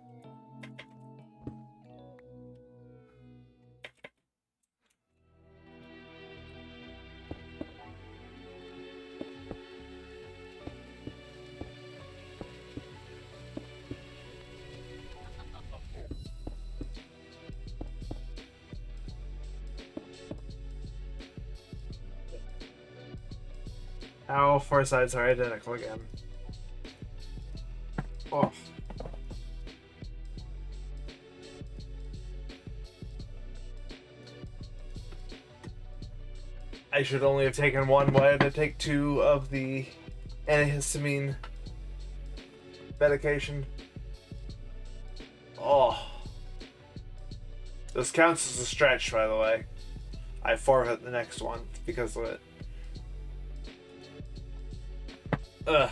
How 4 sides are identical again. Oh. I should only have taken 1. Why did I take 2 of the antihistamine medication? Oh. This counts as a stretch, by the way. I forfeit the next one because of it. Ugh.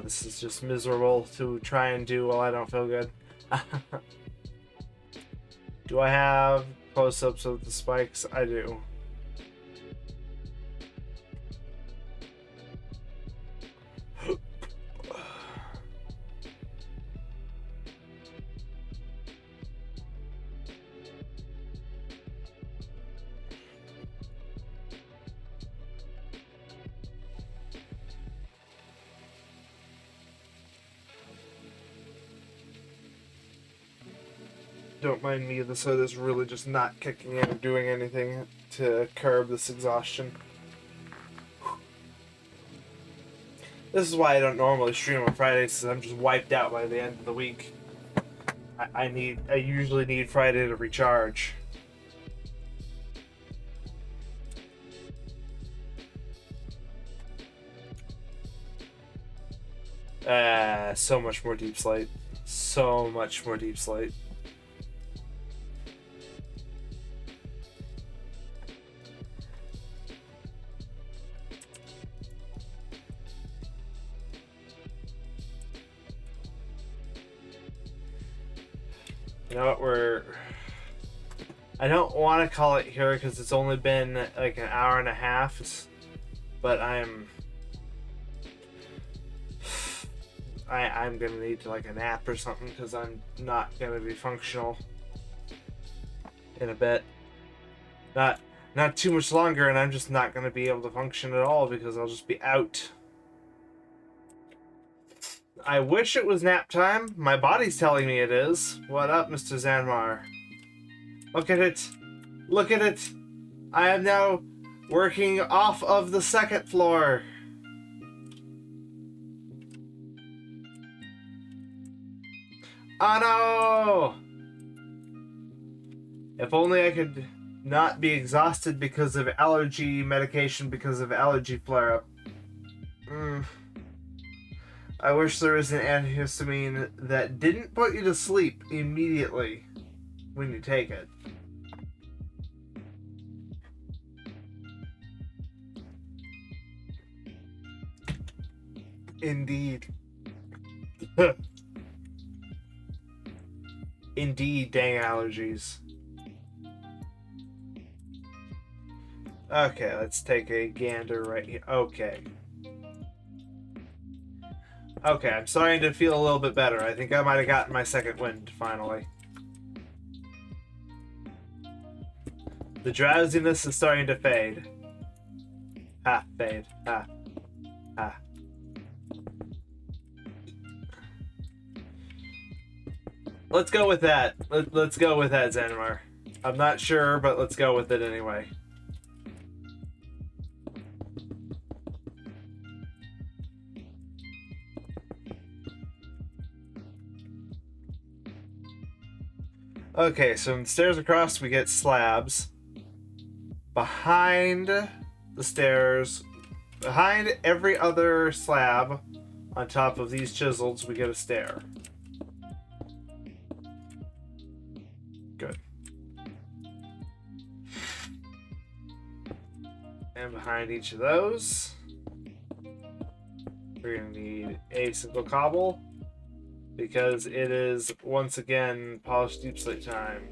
This is just miserable to try and do while I don't feel good. Do I have close-ups of the spikes? I do. Don't mind me, the soda's really just not kicking in or doing anything to curb this exhaustion. This is why I don't normally stream on Fridays, because I'm just wiped out by the end of the week. I usually need Friday to recharge. So much more deep slate. So much more deep slate. You know what, I don't want to call it here because it's only been like an hour and a half, but I'm gonna need like a nap or something because I'm not gonna be functional in a bit. Not too much longer, and I'm just not gonna be able to function at all because I'll just be out. I wish it was nap time. My body's telling me it is. What up, Mr. Zanmar? Look at it. Look at it. I am now working off of the second floor. Oh no! If only I could not be exhausted because of allergy medication because of allergy flare-up. I wish there was an antihistamine that didn't put you to sleep immediately when you take it. Indeed. Indeed, dang allergies. Okay, let's take a gander right here. Okay. Okay, I'm starting to feel a little bit better. I think I might have gotten my second wind, finally. The drowsiness is starting to fade. Fade. Let's go with that. Let's go with that, Zanmar. I'm not sure, but let's go with it anyway. Okay, so in the stairs across, we get slabs. Behind the stairs, behind every other slab on top of these chisels, we get a stair. Good. And behind each of those, we're going to need a single cobble. Because it is, once again, polished deep slate time.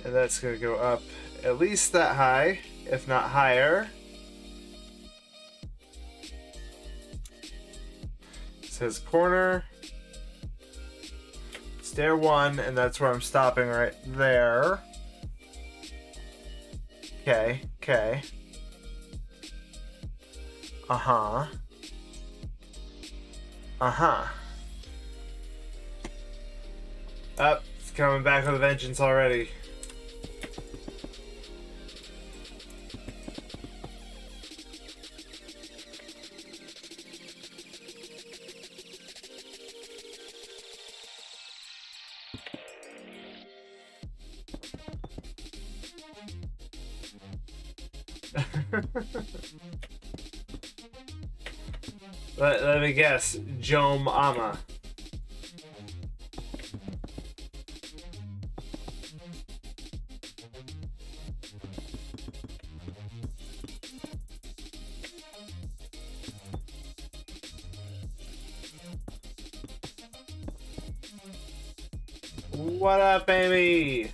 And that's going to go up at least that high, if not higher. It says corner. Stair 1, and that's where I'm stopping right there. Okay. Uh-huh. Up, it's coming back with a vengeance already. Let me guess, Jom Ama. What up, baby?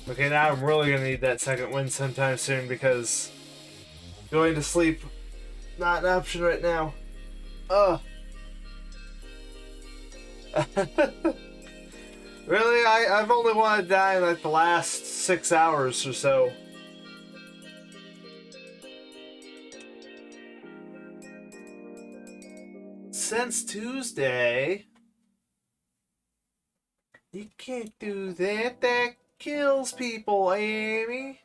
Okay, now I'm really gonna need that second wind sometime soon because going to sleep, not an option right now. Really? I've only wanted to die in like the last 6 hours or so. Since Tuesday. You can't do that. That kills people, Amy.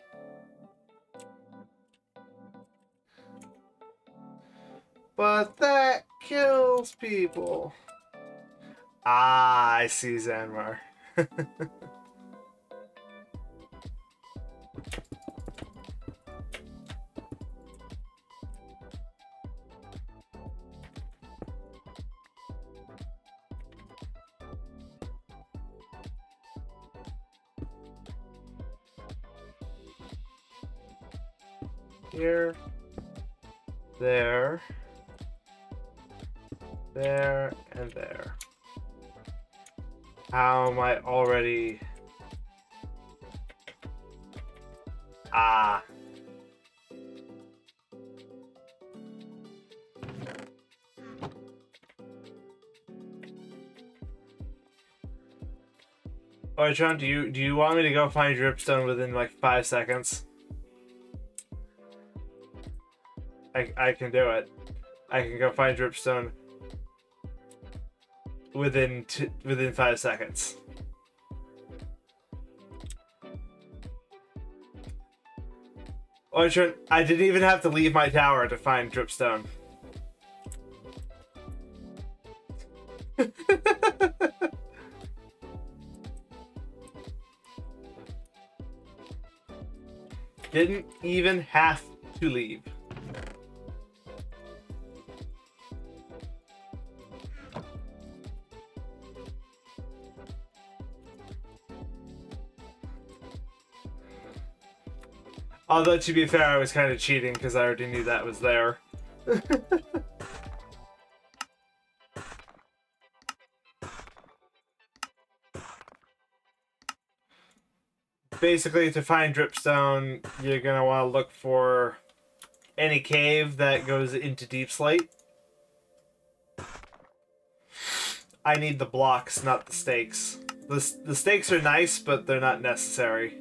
But that kills people. Ah, I see, Zanmar. Here, there, there, and there. How am I already... Ah. Alright, John, do you want me to go find dripstone within like 5 seconds? I can do it. I can go find dripstone within 5 seconds. Alright, I didn't even have to leave my tower to find dripstone. Didn't even have to leave. Although, to be fair, I was kind of cheating because I already knew that was there. Basically, to find dripstone, you're going to want to look for any cave that goes into Deep Slate. I need the blocks, not the stakes. The stakes are nice, but they're not necessary.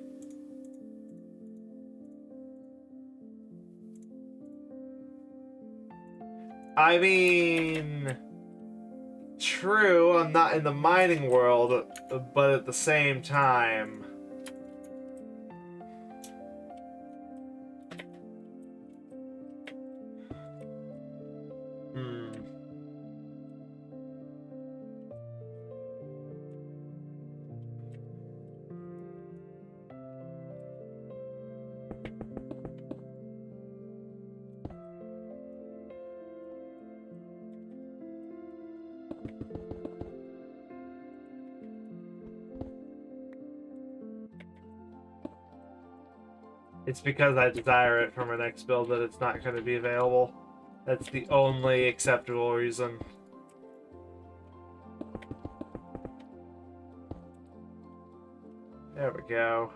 I mean, true, I'm not in the mining world, but at the same time... It's because I desire it for my next build that it's not going to be available. That's the only acceptable reason. There we go.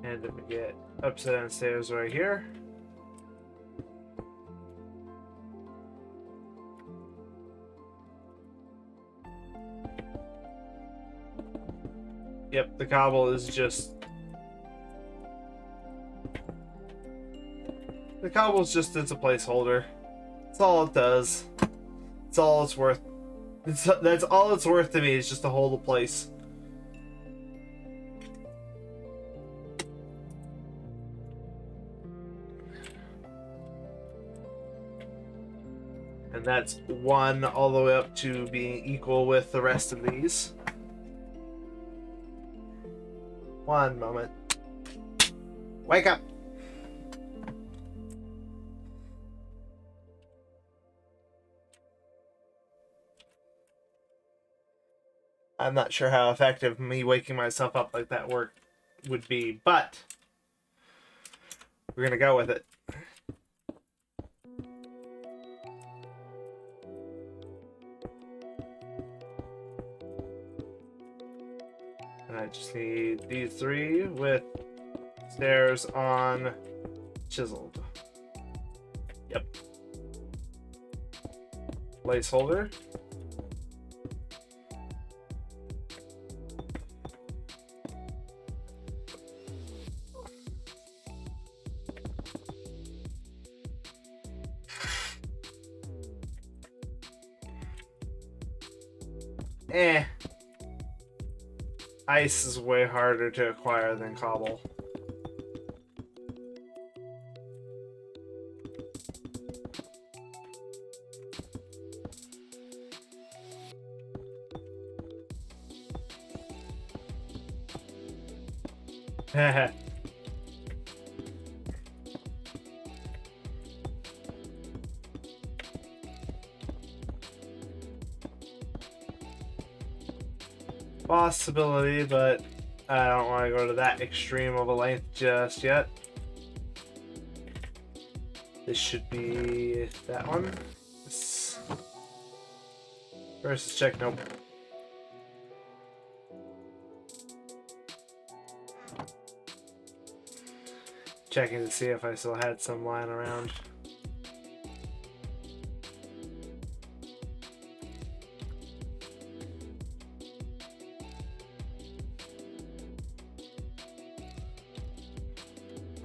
And then we get upside down stairs right here. Yep, the cobble is just... The cobble's just, it's a placeholder. That's all it does. That's all it's worth. That's all it's worth to me, is just to hold a place. And that's 1 all the way up to being equal with the rest of these. One moment. Wake up! I'm not sure how effective me waking myself up like that would be, but we're gonna go with it. And I just need these 3 with stairs on chiseled. Yep. Placeholder. Ice is way harder to acquire than cobble. Possibility, but I don't want to go to that extreme of a length just yet. This should be that one. This... Versus check, nope. Checking to see if I still had some lying around.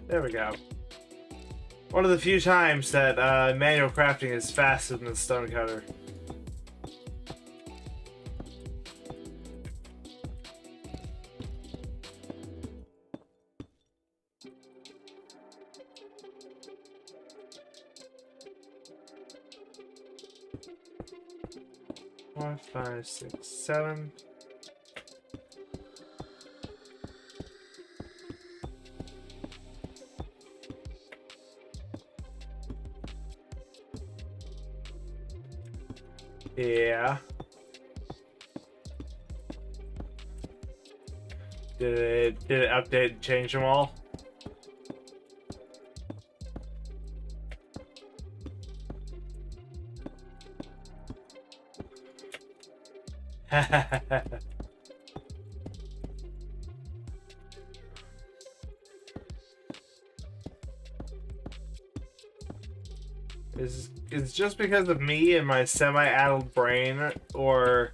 There we go. One of the few times that manual crafting is faster than the stonecutter. Four, 5, 6, 7. Yeah. Did it update and change them all? Is just because of me and my semi-addled brain, or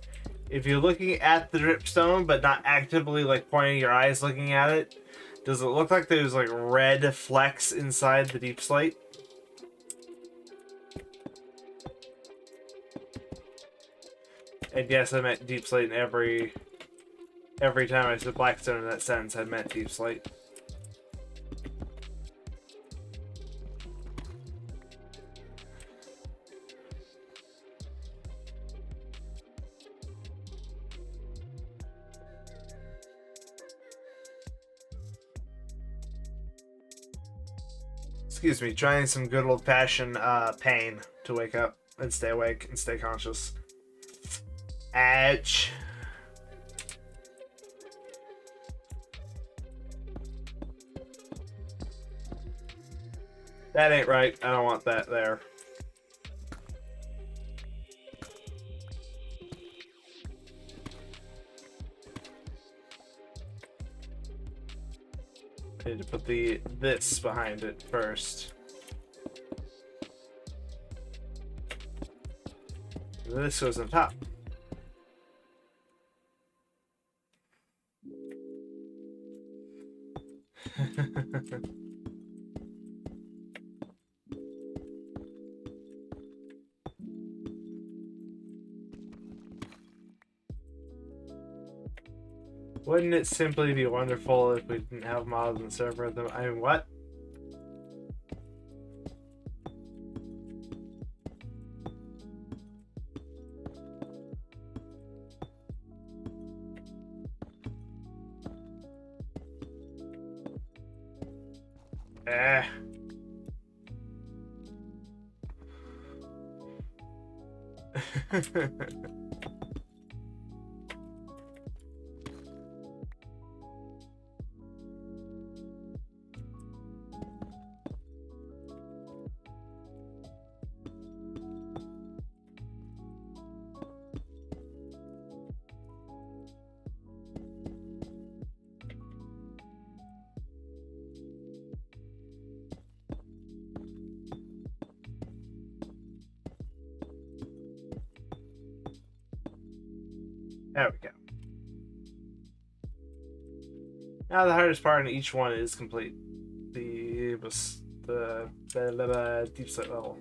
if you're looking at the dripstone but not actively like pointing your eyes looking at it, does it look like there's like red flecks inside the deep slate? And yes, I meant deep slate in every time I said blackstone in that sentence, I meant deep slate. Excuse me, trying some good old-fashioned pain to wake up and stay awake and stay conscious. Ouch. That ain't right. I don't want that there. I need to put this behind it first. This goes on top. Wouldn't it simply be wonderful if we didn't have mods in the server? I mean, what? There we go. Now the hardest part in each one is complete. The deep slate level.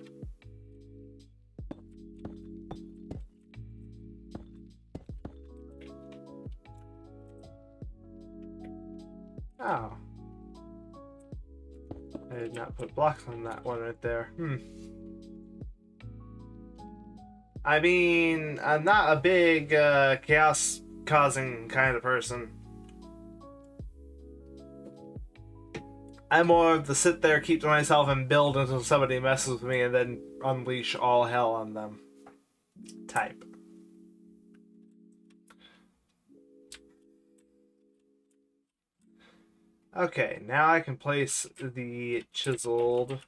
Oh. I did not put blocks on that one right there. I mean, I'm not a big chaos causing kind of person. I'm more of the sit there, keep to myself, and build until somebody messes with me and then unleash all hell on them type. Okay, now I can place the chiseled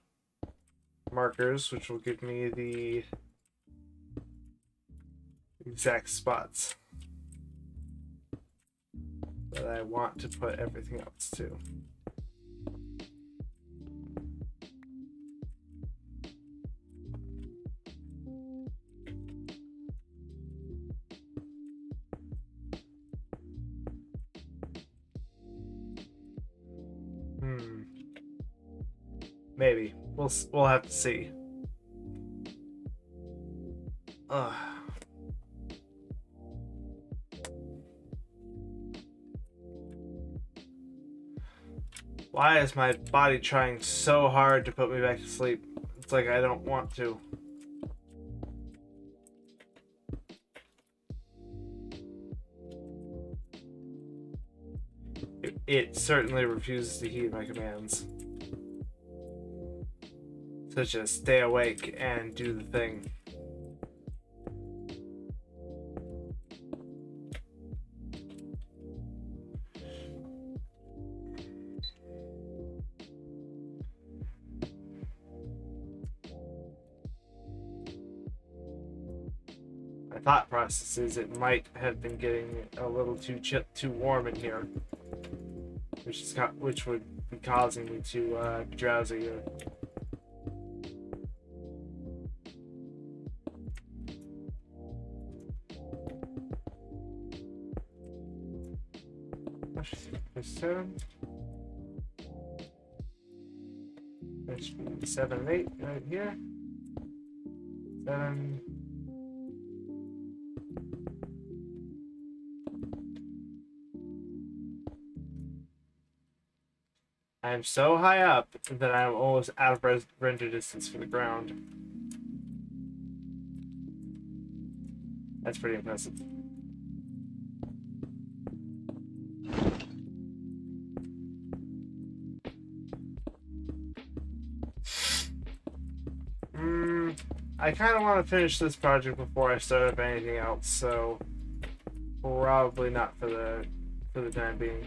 markers, which will give me the exact spots that I want to put everything else to. Maybe. We'll have to see. Ugh. Why is my body trying so hard to put me back to sleep? It's like I don't want to. It certainly refuses to heed my commands. Such as stay awake and do the thing. My thought process is it might have been getting a little too warm in here, which would be causing me to be drowsy. That should be 7 and 8 right here. 7. I'm so high up that I'm almost out of render distance for the ground. That's pretty impressive. I kind of want to finish this project before I start up anything else, so probably not for the time being.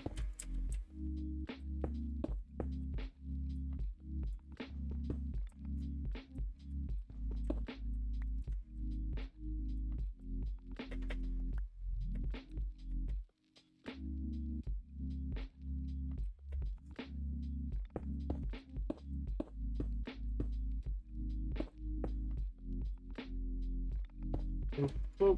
Boop, boop.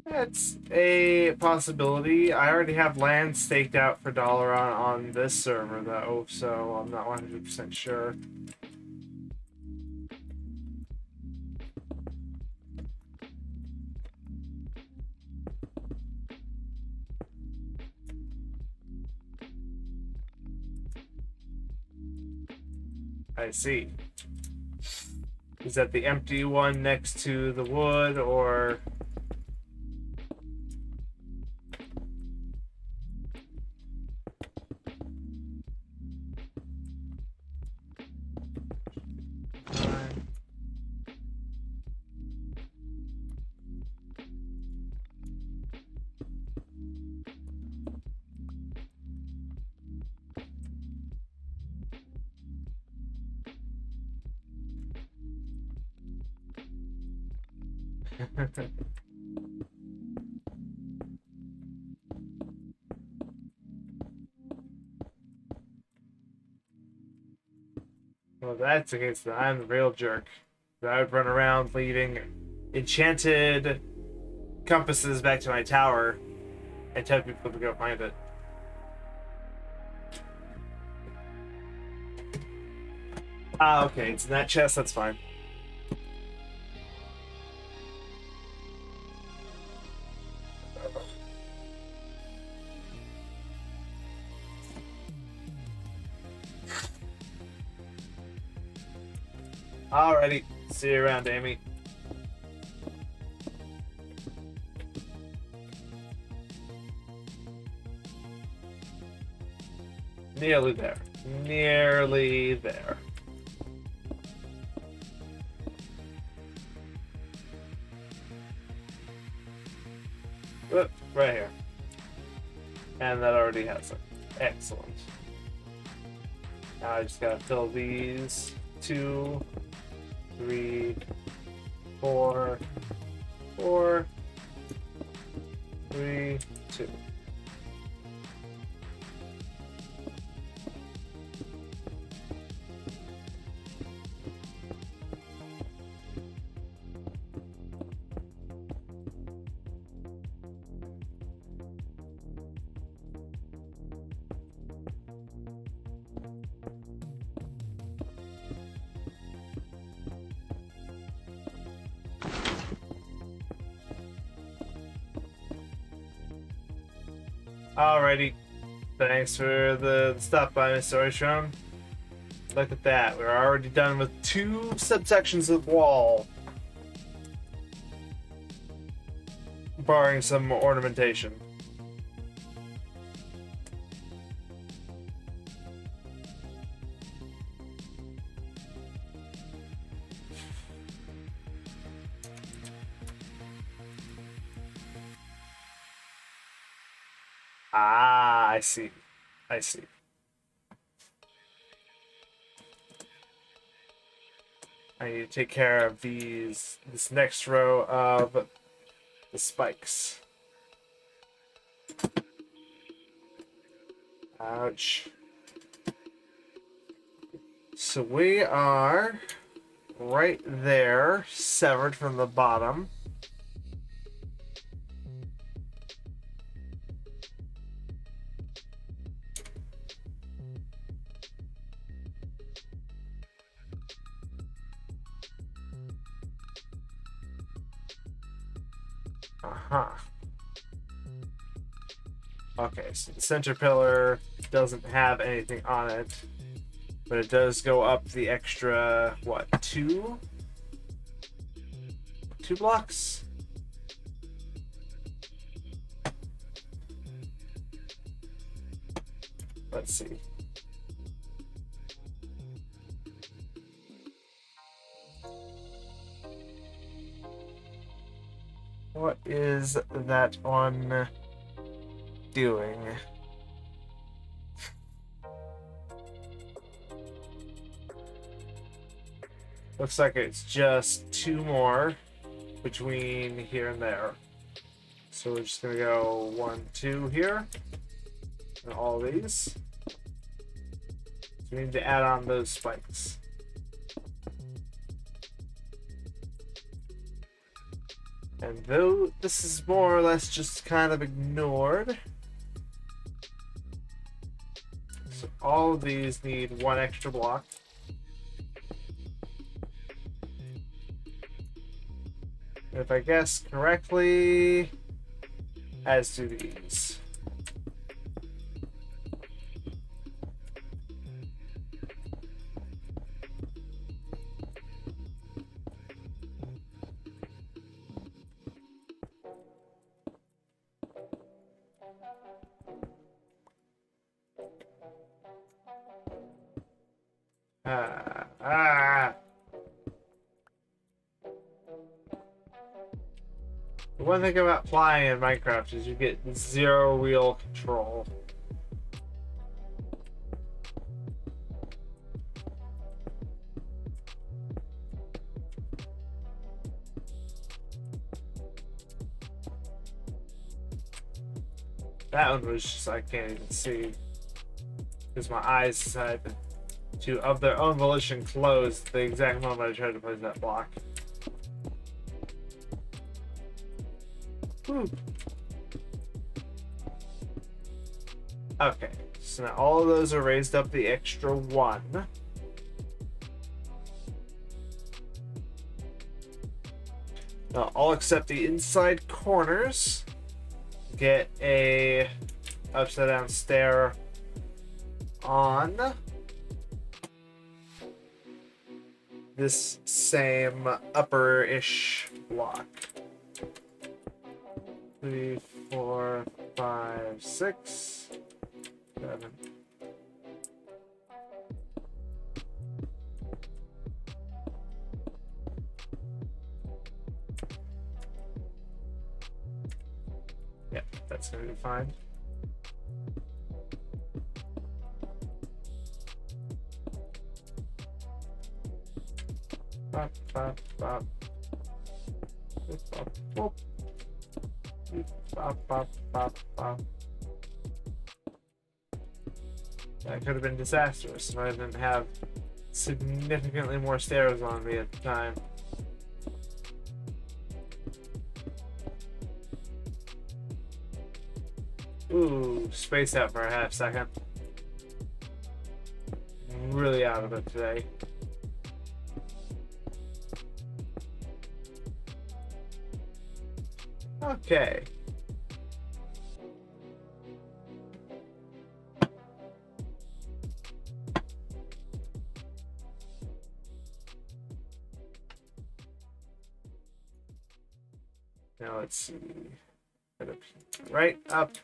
It's a possibility. I already have land staked out for Dalaran on this server, though, so I'm not 100% sure. I see. Is that the empty one next to the wood, or... Well, if that's the case, then I'm the real jerk. I would run around leaving enchanted compasses back to my tower and tell people to go find it. Ah, okay, it's in that chest, that's fine. Alrighty, see you around, Amy. Nearly there. Nearly there. Oop, right here. And that already has it. Excellent. Now I just gotta fill these 2, 3, 4, 4, 3, 2. Alrighty. Thanks for the stop by, Mr. Oystrom. Look at that. We're already done with 2 subsections of wall. Barring some ornamentation. Ah, I see. I see. I need to take care of this next row of the spikes. Ouch. So we are right there, severed from the bottom. Uh-huh. Okay, so the center pillar doesn't have anything on it, but it does go up the extra, what, 2 blocks? Let's see. What is that one doing? Looks like it's just 2 more between here and there. So we're just gonna go 1, 2 here. And all these. So we need to add on those spikes. And though this is more or less just kind of ignored, so all of these need 1 extra block. And if I guess correctly, as do these. The one thing about flying in Minecraft is you get 0 real control. That one was just, I can't even see because my eyes decided to, of their own volition, close the exact moment I tried to place that block. Whew. Okay, so now all of those are raised up the extra 1. Now, all except the inside corners get a upside down stair on this same upper-ish block. 3, 4, 5, 6, 7. Yeah, that's gonna be fine. Bop, bop, bop. Bop, bop. Bop, bop, bop, bop. That could have been disastrous if I didn't have significantly more stairs on me at the time. Ooh, spaced out for a half second. I'm really out of it today. Okay. Now let's see. Right up.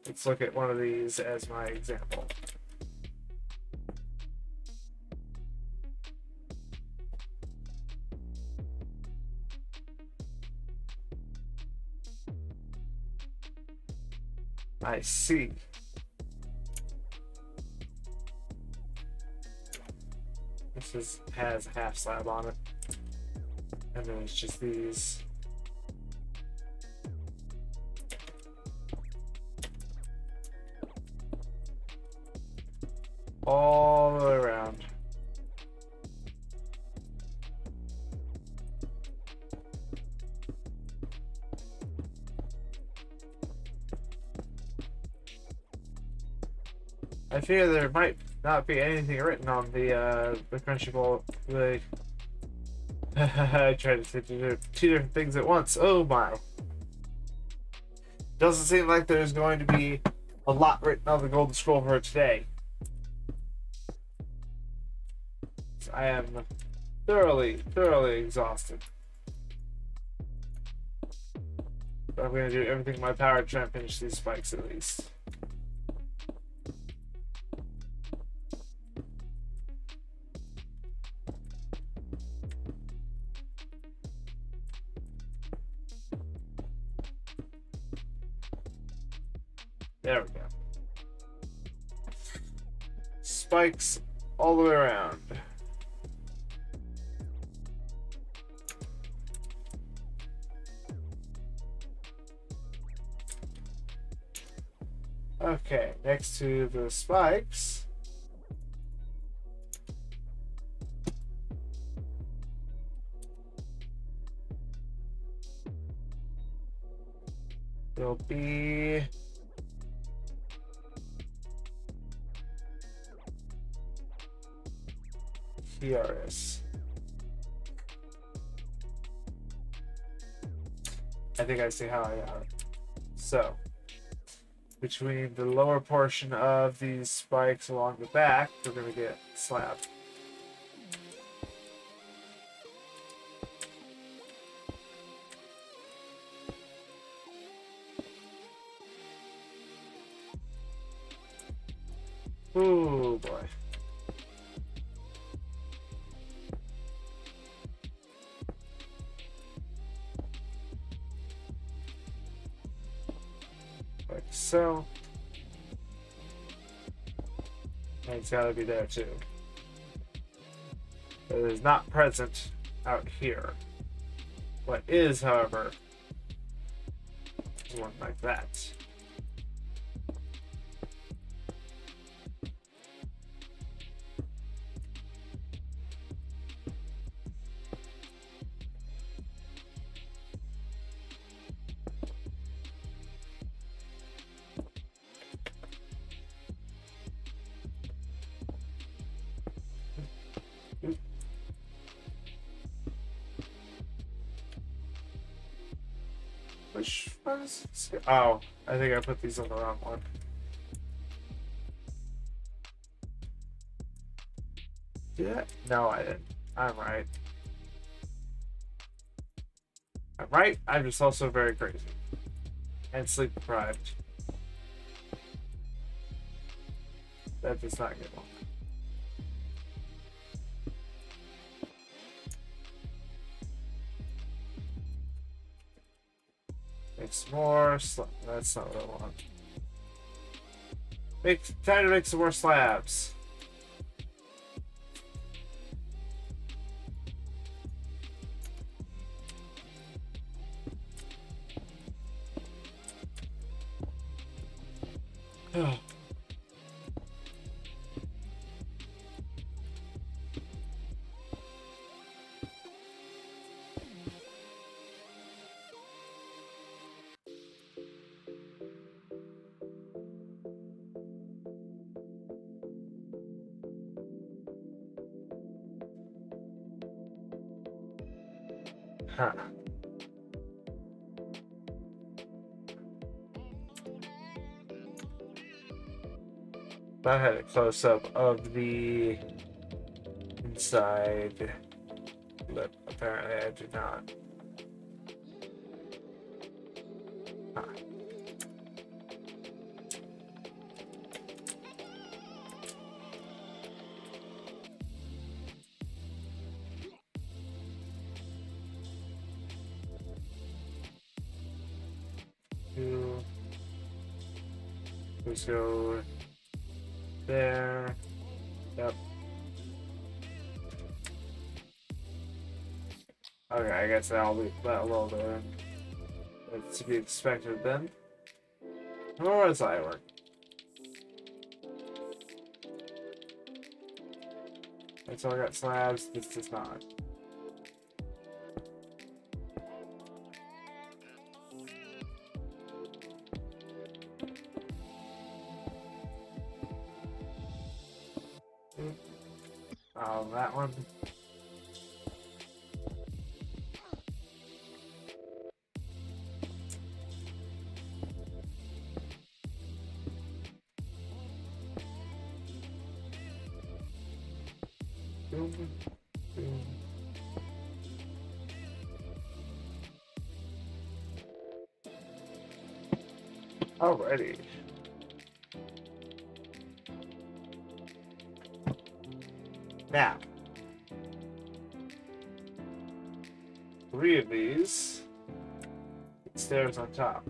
Let's look at one of these as my example. I see. This has a half slab on it. And then it's just these. All the way around. I fear there might not be anything written on the Crunchyroll. I tried to say two different things at once. Oh my. Doesn't seem like there's going to be a lot written on the Golden Scroll for today. So I am thoroughly exhausted. But I'm going to do everything in my power to try and finish these spikes at least. There we go. Spikes all the way around. Okay, next to the spikes, there'll be TRS. I think I see how I got it. So, between the lower portion of these spikes along the back, we're going to get slab. Ooh, boy. Like so. And it's got to be there too. But it is not present out here. What is, however, is one like that. Oh, I think I put these on the wrong one. Yeah? No, I didn't. I'm right. I'm right. I'm just also very crazy. And sleep deprived. That does not get long. Make some more. That's not what I want. Time to make some more slabs. Oh. Huh. I had a close up of the inside lip. Apparently, I do not. Huh. Let's go there. Yep. Okay, I guess that'll be that little bit. It's to be expected then. Or does I work? That's all I got slabs. This does not. That one. Alrighty. Now, 3 of these. Stairs on top.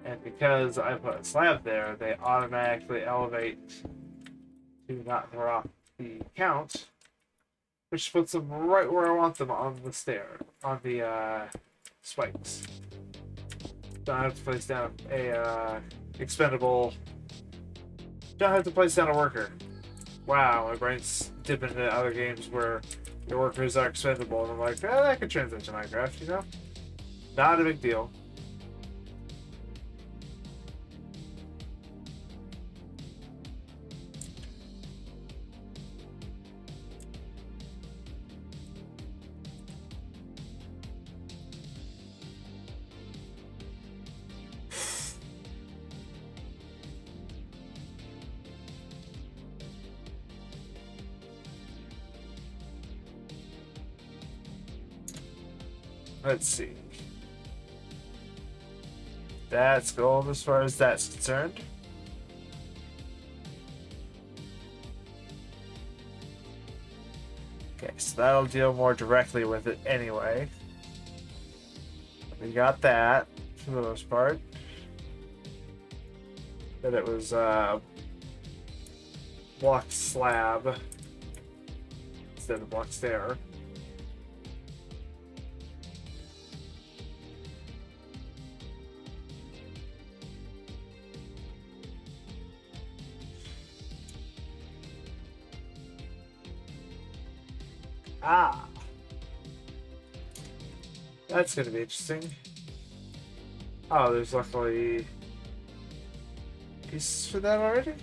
And because I put a slab there, they automatically elevate to not throw off the count, which puts them right where I want them on the on the spikes. Don't have to place down a expendable. Don't have to place down a worker. Wow, my brain's dipping into other games where your workers are expendable, and I'm like, that could translate to Minecraft, you know? Not a big deal. Let's see. That's gold as far as that's concerned. Okay, so that'll deal more directly with it anyway. We got that for the most part. That it was blocked slab instead of blocked stair. Ah, that's gonna be interesting. Oh, there's luckily pieces for that already?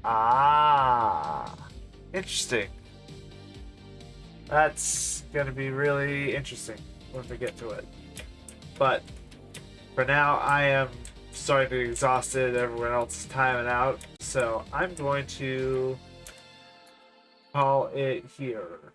Ah, interesting. That's gonna be really interesting when we get to it. But for now, I am starting to be exhausted. Everyone else is timing out, so I'm going to call it here.